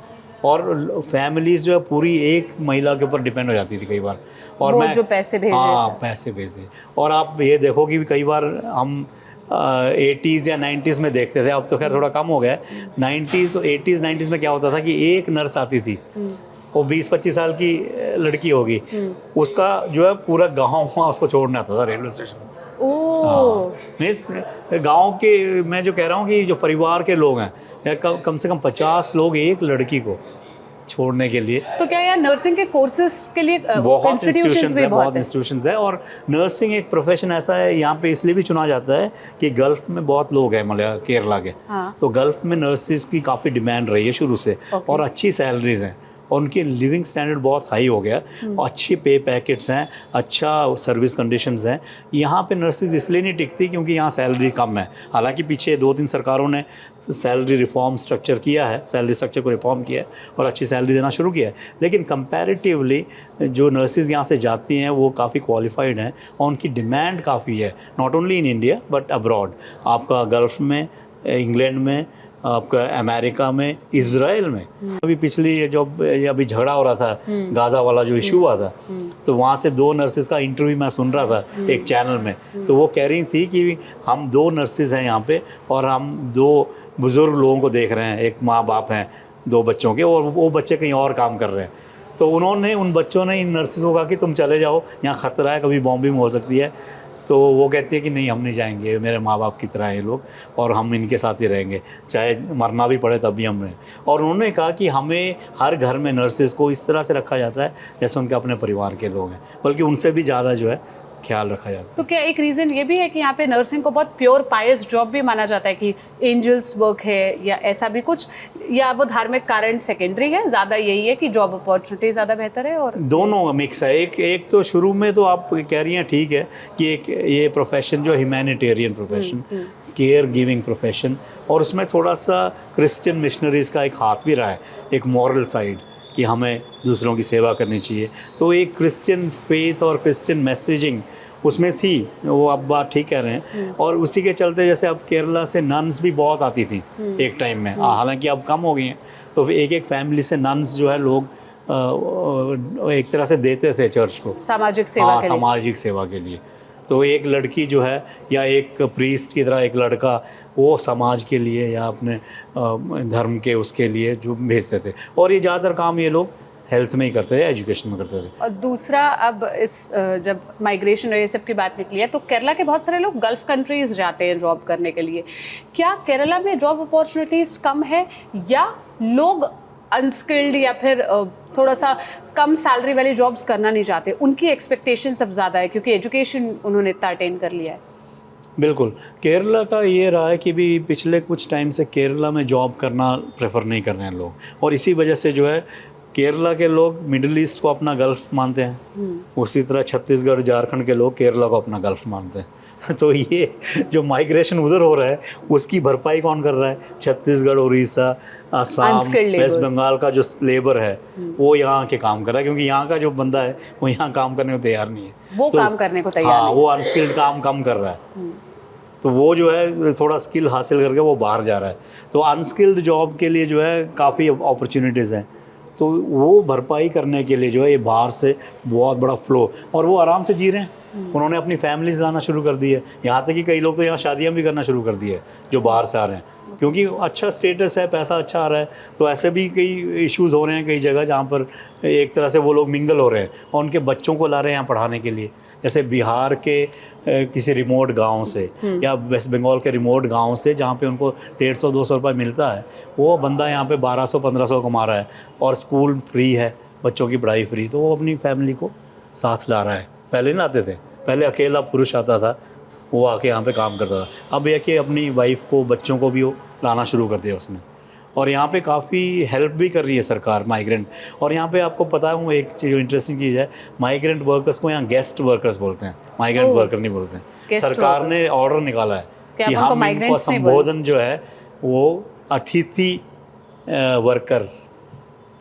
Speaker 3: और फैमिलीज जो है पूरी एक महिला के ऊपर डिपेंड हो जाती थी कई बार। और
Speaker 4: वो
Speaker 3: मैं
Speaker 4: जो पैसे भेजे,
Speaker 3: हाँ पैसे भेजे। और आप ये देखो कि कई बार हम 80s या 90s में देखते थे, अब तो खैर थोड़ा कम हो गया है। 90s 80s 90s में क्या होता था कि एक नर्स आती थी, वो 20-25 साल की लड़की होगी, उसका जो है पूरा गाँव वहाँ उसको छोड़ना आता था रेलवे स्टेशन। मीन्स गांव के, मैं जो कह रहा हूँ कि जो परिवार के लोग हैं, कम से कम 50 लोग एक लड़की को छोड़ने के लिए।
Speaker 4: तो क्या यार नर्सिंग के कोर्सेज के लिए
Speaker 3: बहुत इंस्टीट्यूशंस
Speaker 4: भी बहुत
Speaker 3: इंस्टीट्यूशंस है। और नर्सिंग एक प्रोफेशन ऐसा है यहाँ पे इसलिए भी चुना जाता है कि गल्फ में बहुत लोग हैं केरला के, तो गल्फ में नर्सिस की काफ़ी डिमांड रही है शुरू से, और अच्छी सैलरीज हैं, और उनकी लिविंग स्टैंडर्ड बहुत हाई हो गया, और अच्छे पे पैकेट्स हैं, अच्छा सर्विस कंडीशंस हैं। यहाँ पे नर्सेज इसलिए नहीं टिकती क्योंकि यहाँ सैलरी कम है। हालांकि पीछे 2-3 सरकारों ने सैलरी रिफॉर्म स्ट्रक्चर किया है, सैलरी स्ट्रक्चर को रिफॉर्म किया है और अच्छी सैलरी देना शुरू किया है, लेकिन कंपैरेटिवली जो नर्सेज यहाँ से जाती हैं वो काफ़ी क्वालिफाइड हैं, और उनकी डिमांड काफ़ी है, not only in India but abroad. आपका गल्फ में, इंग्लैंड में, आपका अमेरिका में, इजराइल में। अभी पिछली जो अभी झगड़ा हो रहा था, गाजा वाला जो इशू हुआ था, तो वहाँ से 2 नर्सेज का इंटरव्यू मैं सुन रहा था एक चैनल में, तो वो कह रही थी कि हम 2 नर्सेज हैं यहाँ पे, और हम 2 बुज़ुर्ग लोगों को देख रहे हैं, एक माँ बाप हैं 2 बच्चों के, और वो बच्चे कहीं और काम कर रहे हैं। तो उन्होंने, उन बच्चों ने इन नर्सेज को कहा कि तुम चले जाओ, यहाँ ख़तरा है, कभी बॉम्बिंग हो सकती है। तो वो कहती है कि नहीं, हम नहीं जाएंगे, मेरे माँ बाप की तरह ये लोग, और हम इनके साथ ही रहेंगे, चाहे मरना भी पड़े तब भी हम रहें। और उन्होंने कहा कि हमें हर घर में नर्सेज को इस तरह से रखा जाता है जैसे उनके अपने परिवार के लोग हैं, बल्कि उनसे भी ज़्यादा जो है ख्याल रखा जाता है।
Speaker 4: तो क्या एक रीज़न ये भी है कि यहाँ पे नर्सिंग को बहुत प्योर पायस जॉब भी माना जाता है कि एंजल्स वर्क है, या ऐसा भी कुछ, या वो धार्मिक कारण सेकेंडरी है, ज़्यादा यही है कि जॉब अपॉर्चुनिटी ज़्यादा बेहतर है? और
Speaker 3: दोनों मिक्स है। एक तो शुरू में तो आप कह रही हैं ठीक है कि एक ये प्रोफेशन जो humanitarian profession, care giving profession, और उसमें थोड़ा सा क्रिश्चियन मिशनरीज़ का एक हाथ भी रहा है, एक मॉरल साइड कि हमें दूसरों की सेवा करनी चाहिए। तो एक क्रिश्चियन फेथ और क्रिश्चियन मैसेजिंग उसमें थी, वो आप बात ठीक कह रहे हैं। और उसी के चलते जैसे अब केरला से नन्स भी बहुत आती थी एक टाइम में, हालांकि अब कम हो गई हैं, तो एक फैमिली से नन्स जो है लोग एक तरह से देते थे चर्च को,
Speaker 4: सामाजिक सेवा के लिए।
Speaker 3: सामाजिक सेवा के लिए। तो एक लड़की जो है, या एक प्रीस्ट की तरह एक लड़का, वो समाज के लिए या अपने धर्म के उसके लिए जो भेजते थे। और ये ज़्यादातर काम ये लोग हेल्थ में ही करते थे, एजुकेशन में करते थे।
Speaker 4: और दूसरा, अब इस जब माइग्रेशन और ये सब की बात निकली है तो केरला के बहुत सारे लोग गल्फ कंट्रीज जाते हैं जॉब करने के लिए। क्या केरला में जॉब अपॉर्चुनिटीज कम है या लोग अनस्किल्ड या फिर थोड़ा सा कम सैलरी वाली जॉब्स करना नहीं चाहते, उनकी एक्सपेक्टेशन सब ज़्यादा है क्योंकि एजुकेशन उन्होंने इतना अटेन कर लिया है?
Speaker 3: बिल्कुल, केरला का ये रहा है कि भी पिछले कुछ टाइम से केरला में जॉब करना प्रेफर नहीं कर रहे हैं लोग, और इसी वजह से जो है केरला के लोग मिडिल ईस्ट को अपना गल्फ मानते हैं, उसी तरह छत्तीसगढ़ झारखंड के लोग केरला को अपना गल्फ मानते हैं। तो ये जो माइग्रेशन उधर हो रहा है उसकी भरपाई कौन कर रहा है? छत्तीसगढ़, उड़ीसा, असम, वेस्ट बंगाल का जो लेबर है वो यहाँ के काम कर रहा है, क्योंकि यहाँ का जो बंदा है वो यहाँ काम करने को तैयार नहीं है,
Speaker 4: वो काम करने को तैयार
Speaker 3: हाँ, वो अनस्किल्ड काम कम कर रहा है, तो वो जो है थोड़ा स्किल हासिल करके वो बाहर जा रहा है। तो अनस्किल्ड जॉब के लिए जो है काफ़ी अपॉर्चुनिटीज़ हैं, तो वो भरपाई करने के लिए जो है ये बाहर से बहुत बड़ा फ्लो, और वो आराम से जी रहे हैं। उन्होंने अपनी फैमिलीज लाना शुरू कर दी है, यहाँ तक कि कई लोग तो यहाँ शादियाँ भी करना शुरू कर दी है जो बाहर से आ रहे हैं, क्योंकि अच्छा स्टेटस है, पैसा अच्छा आ रहा है। तो ऐसे भी कई इश्यूज़ हो रहे हैं कई जगह जहाँ पर एक तरह से वो लोग मिंगल हो रहे हैं और उनके बच्चों को ला रहे हैं यहाँ पढ़ाने के लिए। जैसे बिहार के किसी रिमोट गांव से या वेस्ट बंगाल के रिमोट गांव से जहाँ पे उनको 150-200 रुपये मिलता है, वो बंदा यहाँ पे 1200-1500 कमा रहा है और स्कूल फ्री है, बच्चों की पढ़ाई फ्री, तो वो अपनी फैमिली को साथ ला रहा है। पहले नहीं लाते थे, पहले अकेला पुरुष आता था, वो आके यहाँ पे काम करता था। अब यह कि अपनी वाइफ को, बच्चों को भी वो लाना शुरू कर दिया उसने, और यहाँ पे काफ़ी हेल्प भी कर रही है सरकार माइग्रेंट। और यहाँ पे आपको पता है एक चीज़, इंटरेस्टिंग चीज़ है, माइग्रेंट वर्कर्स को यहाँ गेस्ट वर्कर्स बोलते हैं, माइग्रेंट वर्कर नहीं बोलते हैं। सरकार ने ऑर्डर निकाला है कि हम इनको संबोधन जो है वो अतिथि वर्कर,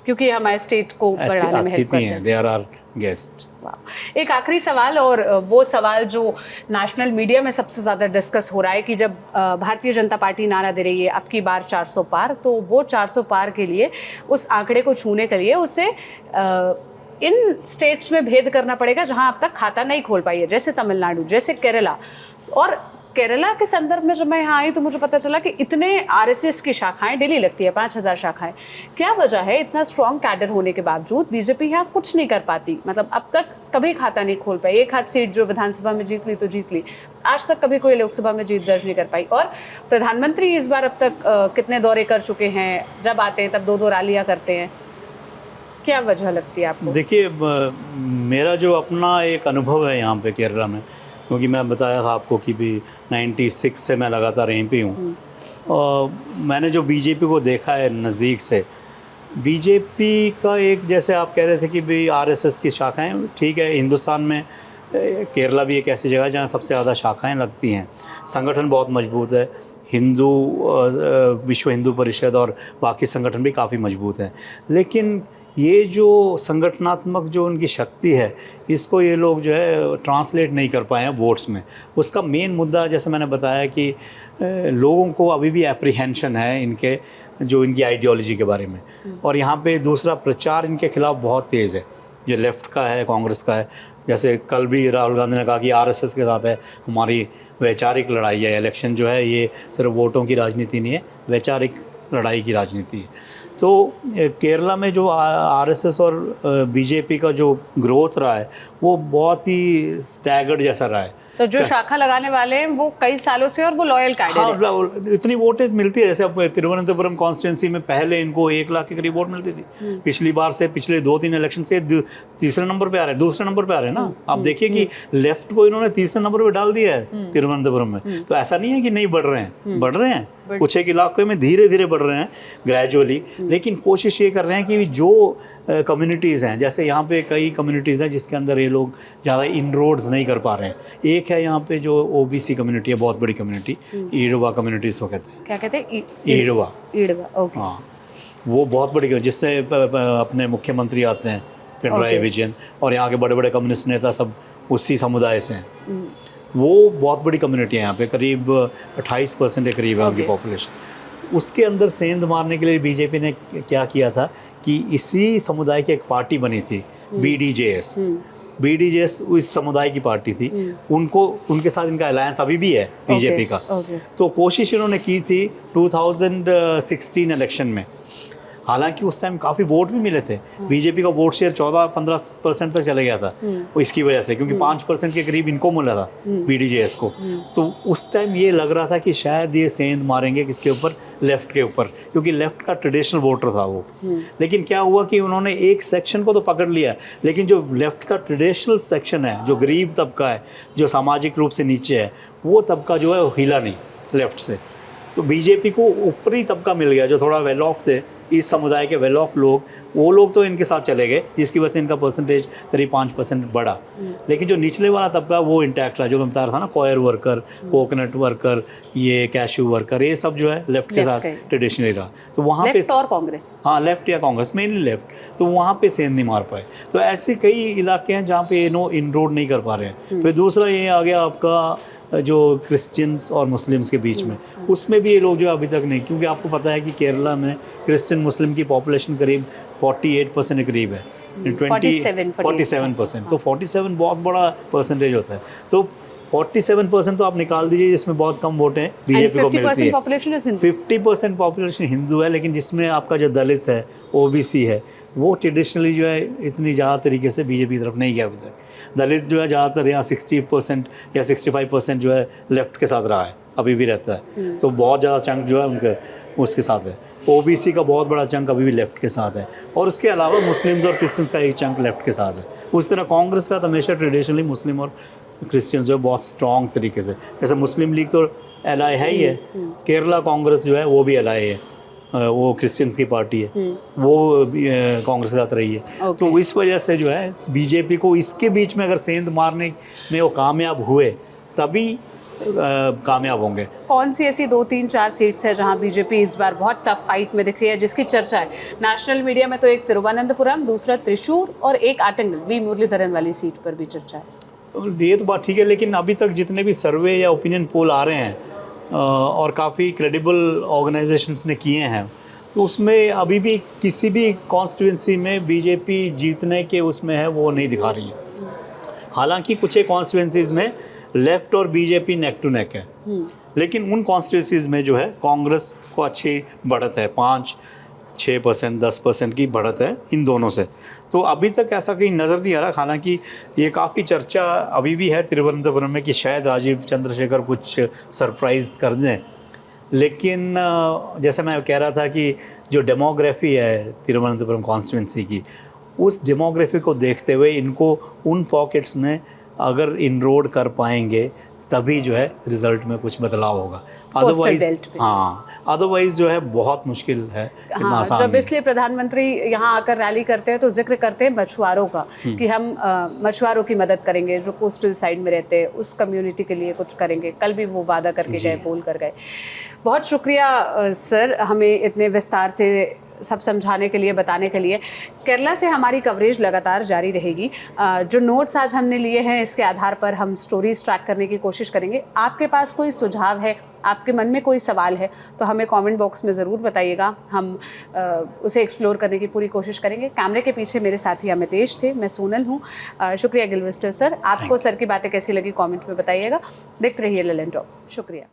Speaker 4: क्योंकि हमारे स्टेट को बढ़ाने में हेल्प करते हैं,
Speaker 3: दे आर गेस्ट।
Speaker 4: एक आखिरी सवाल, और वो सवाल जो नेशनल मीडिया में सबसे ज़्यादा डिस्कस हो रहा है कि जब भारतीय जनता पार्टी नारा दे रही है अब की बार 400 पार, तो वो 400 पार के लिए, उस आंकड़े को छूने के लिए उसे इन स्टेट्स में भेद करना पड़ेगा जहां अब तक खाता नहीं खोल पाई है, जैसे तमिलनाडु, जैसे केरला। और केरला के संदर्भ में जब मैं यहाँ आई तो मुझे पता चला कि इतने आरएसएस की शाखाएं डेली लगती है, 5000 शाखाएं। क्या वजह है इतना स्ट्रॉन्ग कैडर होने के बावजूद बीजेपी यहाँ कुछ नहीं कर पाती? मतलब अब तक कभी खाता नहीं खोल पाई, एक हाथ सीट जो विधानसभा में जीत ली तो जीत ली, आज तक कभी कोई लोकसभा में जीत दर्ज नहीं कर पाई। और प्रधानमंत्री इस बार अब तक कितने दौरे कर चुके हैं, जब आते हैं तब 2-2 रैलियाँ करते हैं। क्या वजह लगती है आपको?
Speaker 3: देखिए, मेरा जो अपना एक अनुभव है यहाँ पे केरला में, क्योंकि मैं बताया था आपको कि भी 96 से मैं लगातार यहीं पे हूँ, और मैंने जो बीजेपी को देखा है नज़दीक से, बीजेपी का एक, जैसे आप कह रहे थे कि भी आरएसएस की शाखाएं, ठीक है, हिंदुस्तान में केरला भी एक ऐसी जगह है जहाँ सबसे ज़्यादा शाखाएं लगती हैं, संगठन बहुत मजबूत है, हिंदू विश्व हिंदू परिषद और बाकी संगठन भी काफ़ी मजबूत हैं। लेकिन ये जो संगठनात्मक जो उनकी शक्ति है, इसको ये लोग जो है ट्रांसलेट नहीं कर पाए हैं वोट्स में। उसका मेन मुद्दा, जैसे मैंने बताया कि लोगों को अभी भी एप्रीहेंशन है इनके, जो इनकी आइडियोलॉजी के बारे में। और यहाँ पे दूसरा, प्रचार इनके खिलाफ बहुत तेज़ है, जो लेफ़्ट का है, कांग्रेस का है। जैसे कल भी राहुल गांधी ने कहा कि आरएसएस के साथ है हमारी वैचारिक लड़ाई है, इलेक्शन जो है ये सिर्फ वोटों की राजनीति नहीं है, वैचारिक लड़ाई की राजनीति है। तो केरला में जो आरएसएस और बीजेपी का जो ग्रोथ रहा है वो बहुत ही स्टैगर्ड जैसा रहा है।
Speaker 4: तो जो शाखा लगाने वाले हैं वो कई सालों से, और वो लॉयल कैडर है।
Speaker 3: हाँ, इतनी वोटेज मिलती है। जैसे अब तिरुवनंतपुरम कॉन्स्टिट्यूंसी में पहले इनको 1 लाख के करीब वोट मिलती थी, पिछली बार से, पिछले 2-3 इलेक्शन से तीसरे नंबर पे आ रहे हैं, दूसरे नंबर पे आ रहे हैं ना। आप देखिए कि लेफ्ट को इन्होंने तीसरे नंबर पे डाल दिया है तिरुवनंतपुरम में। तो ऐसा नहीं है कि नहीं बढ़ रहे हैं, बढ़ रहे हैं, कुछ एक इलाकों में धीरे धीरे बढ़ रहे हैं, ग्रेजुअली। लेकिन कोशिश ये कर रहे हैं कि जो कम्युनिटीज़ हैं, जैसे यहाँ पे कई कम्युनिटीज़ हैं जिसके अंदर ये लोग ज़्यादा इनरोड्स नहीं कर पा रहे हैं। एक है यहाँ पे जो ओबीसी कम्युनिटी है, बहुत बड़ी कम्युनिटी, ईडवा कम्युनिटी इसको कहते हैं।
Speaker 4: क्या कहते हैं?
Speaker 3: ईडवा,
Speaker 4: ओके।
Speaker 3: हाँ, वो बहुत बड़ी, जिससे अपने मुख्यमंत्री आते हैं पिनराई विजयन, और यहाँ के बड़े बड़े कम्युनिस्ट नेता सब उसी समुदाय से हैं। वो बहुत बड़ी कम्युनिटी है यहाँ पे, करीब 28% के करीब है उनकी पॉपुलेशन। उसके अंदर सेंध मारने के लिए बीजेपी ने क्या किया था कि इसी समुदाय की एक पार्टी बनी थी, बीडीजेएस। बीडीजेएस इस समुदाय की पार्टी थी, उनको, उनके साथ इनका अलायंस अभी भी है बीजेपी का। तो कोशिश इन्होंने की थी 2016 इलेक्शन में, हालांकि उस टाइम काफ़ी वोट भी मिले थे, बीजेपी का वोट शेयर 14-15% तक चले गया था वो इसकी वजह से, क्योंकि 5% के करीब इनको मिला था BDJS को। तो उस टाइम ये लग रहा था कि शायद ये सेंध मारेंगे किसके ऊपर, लेफ्ट के ऊपर, क्योंकि लेफ्ट का ट्रेडिशनल वोटर था वो। लेकिन क्या हुआ कि उन्होंने एक सेक्शन को तो पकड़ लिया, लेकिन जो लेफ्ट का ट्रेडिशनल सेक्शन है, जो गरीब तबका है, जो सामाजिक रूप से नीचे है, वो तबका जो है वो हिला नहीं लेफ्ट से। तो बीजेपी को ऊपरी तबका मिल गया, जो थोड़ा वेल ऑफ थे, इस समुदाय के वेल ऑफ लोग, वो लोग तो इनके साथ चले गए, जिसकी वजह से इनका परसेंटेज करीब 5% बढ़ा। लेकिन जो निचले वाला तबका वो इंटैक्ट रहा, जो मैं बता रहा था ना, कॉयर वर्कर, कोकोनट वर्कर, ये कैशू वर्कर, ये सब जो है लेफ्ट के साथ ट्रेडिशनली रहा। तो वहाँ पे
Speaker 4: लेफ्ट और कांग्रेस,
Speaker 3: हाँ लेफ्ट या कांग्रेस, मेनली लेफ्ट, तो वहाँ पे सेंध नहीं मार पाए। तो ऐसे कई इलाके हैं जहाँ पे इनरोड नहीं कर पा रहे हैं। फिर दूसरा ये आ गया आपका जो क्रिश्चियंस और मुस्लिम्स के बीच में, उसमें भी ये लोग जो अभी तक नहीं, क्योंकि आपको पता है कि केरला में क्रिश्चियन मुस्लिम की पॉपुलेशन करीब 48% के करीब है, 47%। तो 47 बहुत बड़ा परसेंटेज होता है। तो 47% तो आप निकाल दीजिए, जिसमें बहुत कम वोट हैं बीजेपी को मिलती है। 50% पॉपुलेशन हिंदू है, लेकिन जिसमें आपका जो दलित है, OBC है, वो ट्रेडिशनली जो है इतनी ज़्यादा तरीके से बीजेपी की तरफ नहीं गया अभी तक। दलित जो है ज़्यादातर यहाँ 60% या 65% जो है लेफ्ट के साथ रहा है, अभी भी रहता है। तो बहुत ज़्यादा चंक जो है उनके उसके साथ है। OBC का बहुत बड़ा चंक अभी भी लेफ्ट के साथ है, और उसके अलावा मुस्लिम्स और क्रिश्चियंस का एक चंक लेफ्ट के साथ है। उस तरह कांग्रेस का तो हमेशा ट्रेडिशनली मुस्लिम और क्रिश्चियंस जो है बहुत स्ट्रॉन्ग तरीके से, जैसे मुस्लिम लीग तो एलाय है ही है, केरला कांग्रेस जो है वो भी एलाय है, वो क्रिश्चियंस की पार्टी है, वो कांग्रेस के साथ रही है। तो इस वजह से जो है बीजेपी को इसके बीच में अगर सेंध मारने में वो कामयाब हुए, तभी कामयाब होंगे।
Speaker 4: कौन सी ऐसी 2-3-4 सीट्स है जहां बीजेपी इस बार बहुत टफ फाइट में दिख रही है, जिसकी चर्चा है नेशनल मीडिया में? तो एक तिरुवनंतपुरम, दूसरा त्रिशूर, और एक आटंगल वी मुरलीधरन वाली सीट पर भी चर्चा है।
Speaker 3: ये तो बात ठीक है, लेकिन अभी तक जितने भी सर्वे या ओपिनियन पोल आ रहे हैं और काफ़ी क्रेडिबल ऑर्गेनाइजेशंस ने किए हैं, तो उसमें अभी भी किसी भी कॉन्स्टिट्यूंसी में बीजेपी जीतने के उसमें है वो नहीं दिखा रही है। हालांकि कुछ एक कॉन्स्टिट्यूंसीज में लेफ्ट और बीजेपी नेक टू नेक है, लेकिन उन कॉन्स्टिट्यूंसीज में जो है कांग्रेस को अच्छी बढ़त है, 5-6%, 10% की बढ़त है इन दोनों से। तो अभी तक ऐसा कहीं नज़र नहीं आ रहा। हालांकि ये काफ़ी चर्चा अभी भी है तिरुवनंतपुरम में कि शायद राजीव चंद्रशेखर कुछ सरप्राइज़ कर दें, लेकिन जैसे मैं कह रहा था कि जो डेमोग्राफी है तिरुवनंतपुरम कॉन्स्टिट्यूंसी की, उस डेमोग्राफी को देखते हुए इनको उन पॉकेट्स में अगर इनरोड कर पाएंगे, तभी जो है रिजल्ट में कुछ बदलाव होगा। अदरवाइज जो है बहुत मुश्किल है।
Speaker 4: हाँ, जब इसलिए प्रधानमंत्री यहाँ आकर रैली करते हैं तो जिक्र करते हैं मछुआरों का, कि हम मछुआरों की मदद करेंगे, जो कोस्टल साइड में रहते हैं उस कम्युनिटी के लिए कुछ करेंगे। कल भी वो वादा करके गए, बोल कर गए। बहुत शुक्रिया सर, हमें इतने विस्तार से सब समझाने के लिए, बताने के लिए। केरला से हमारी कवरेज लगातार जारी रहेगी। जो नोट्स आज हमने लिए हैं, इसके आधार पर हम स्टोरीज ट्रैक करने की कोशिश करेंगे। आपके पास कोई सुझाव है, आपके मन में कोई सवाल है, तो हमें कमेंट बॉक्स में ज़रूर बताइएगा। हम उसे एक्सप्लोर करने की पूरी कोशिश करेंगे। कैमरे के पीछे मेरे साथी अमितेश थे, मैं सोनल हूँ। शुक्रिया गिलवेस्टर सर। आपको सर की बातें कैसी लगी कमेंट में बताइएगा। देखते रहिए ललन टॉक। शुक्रिया।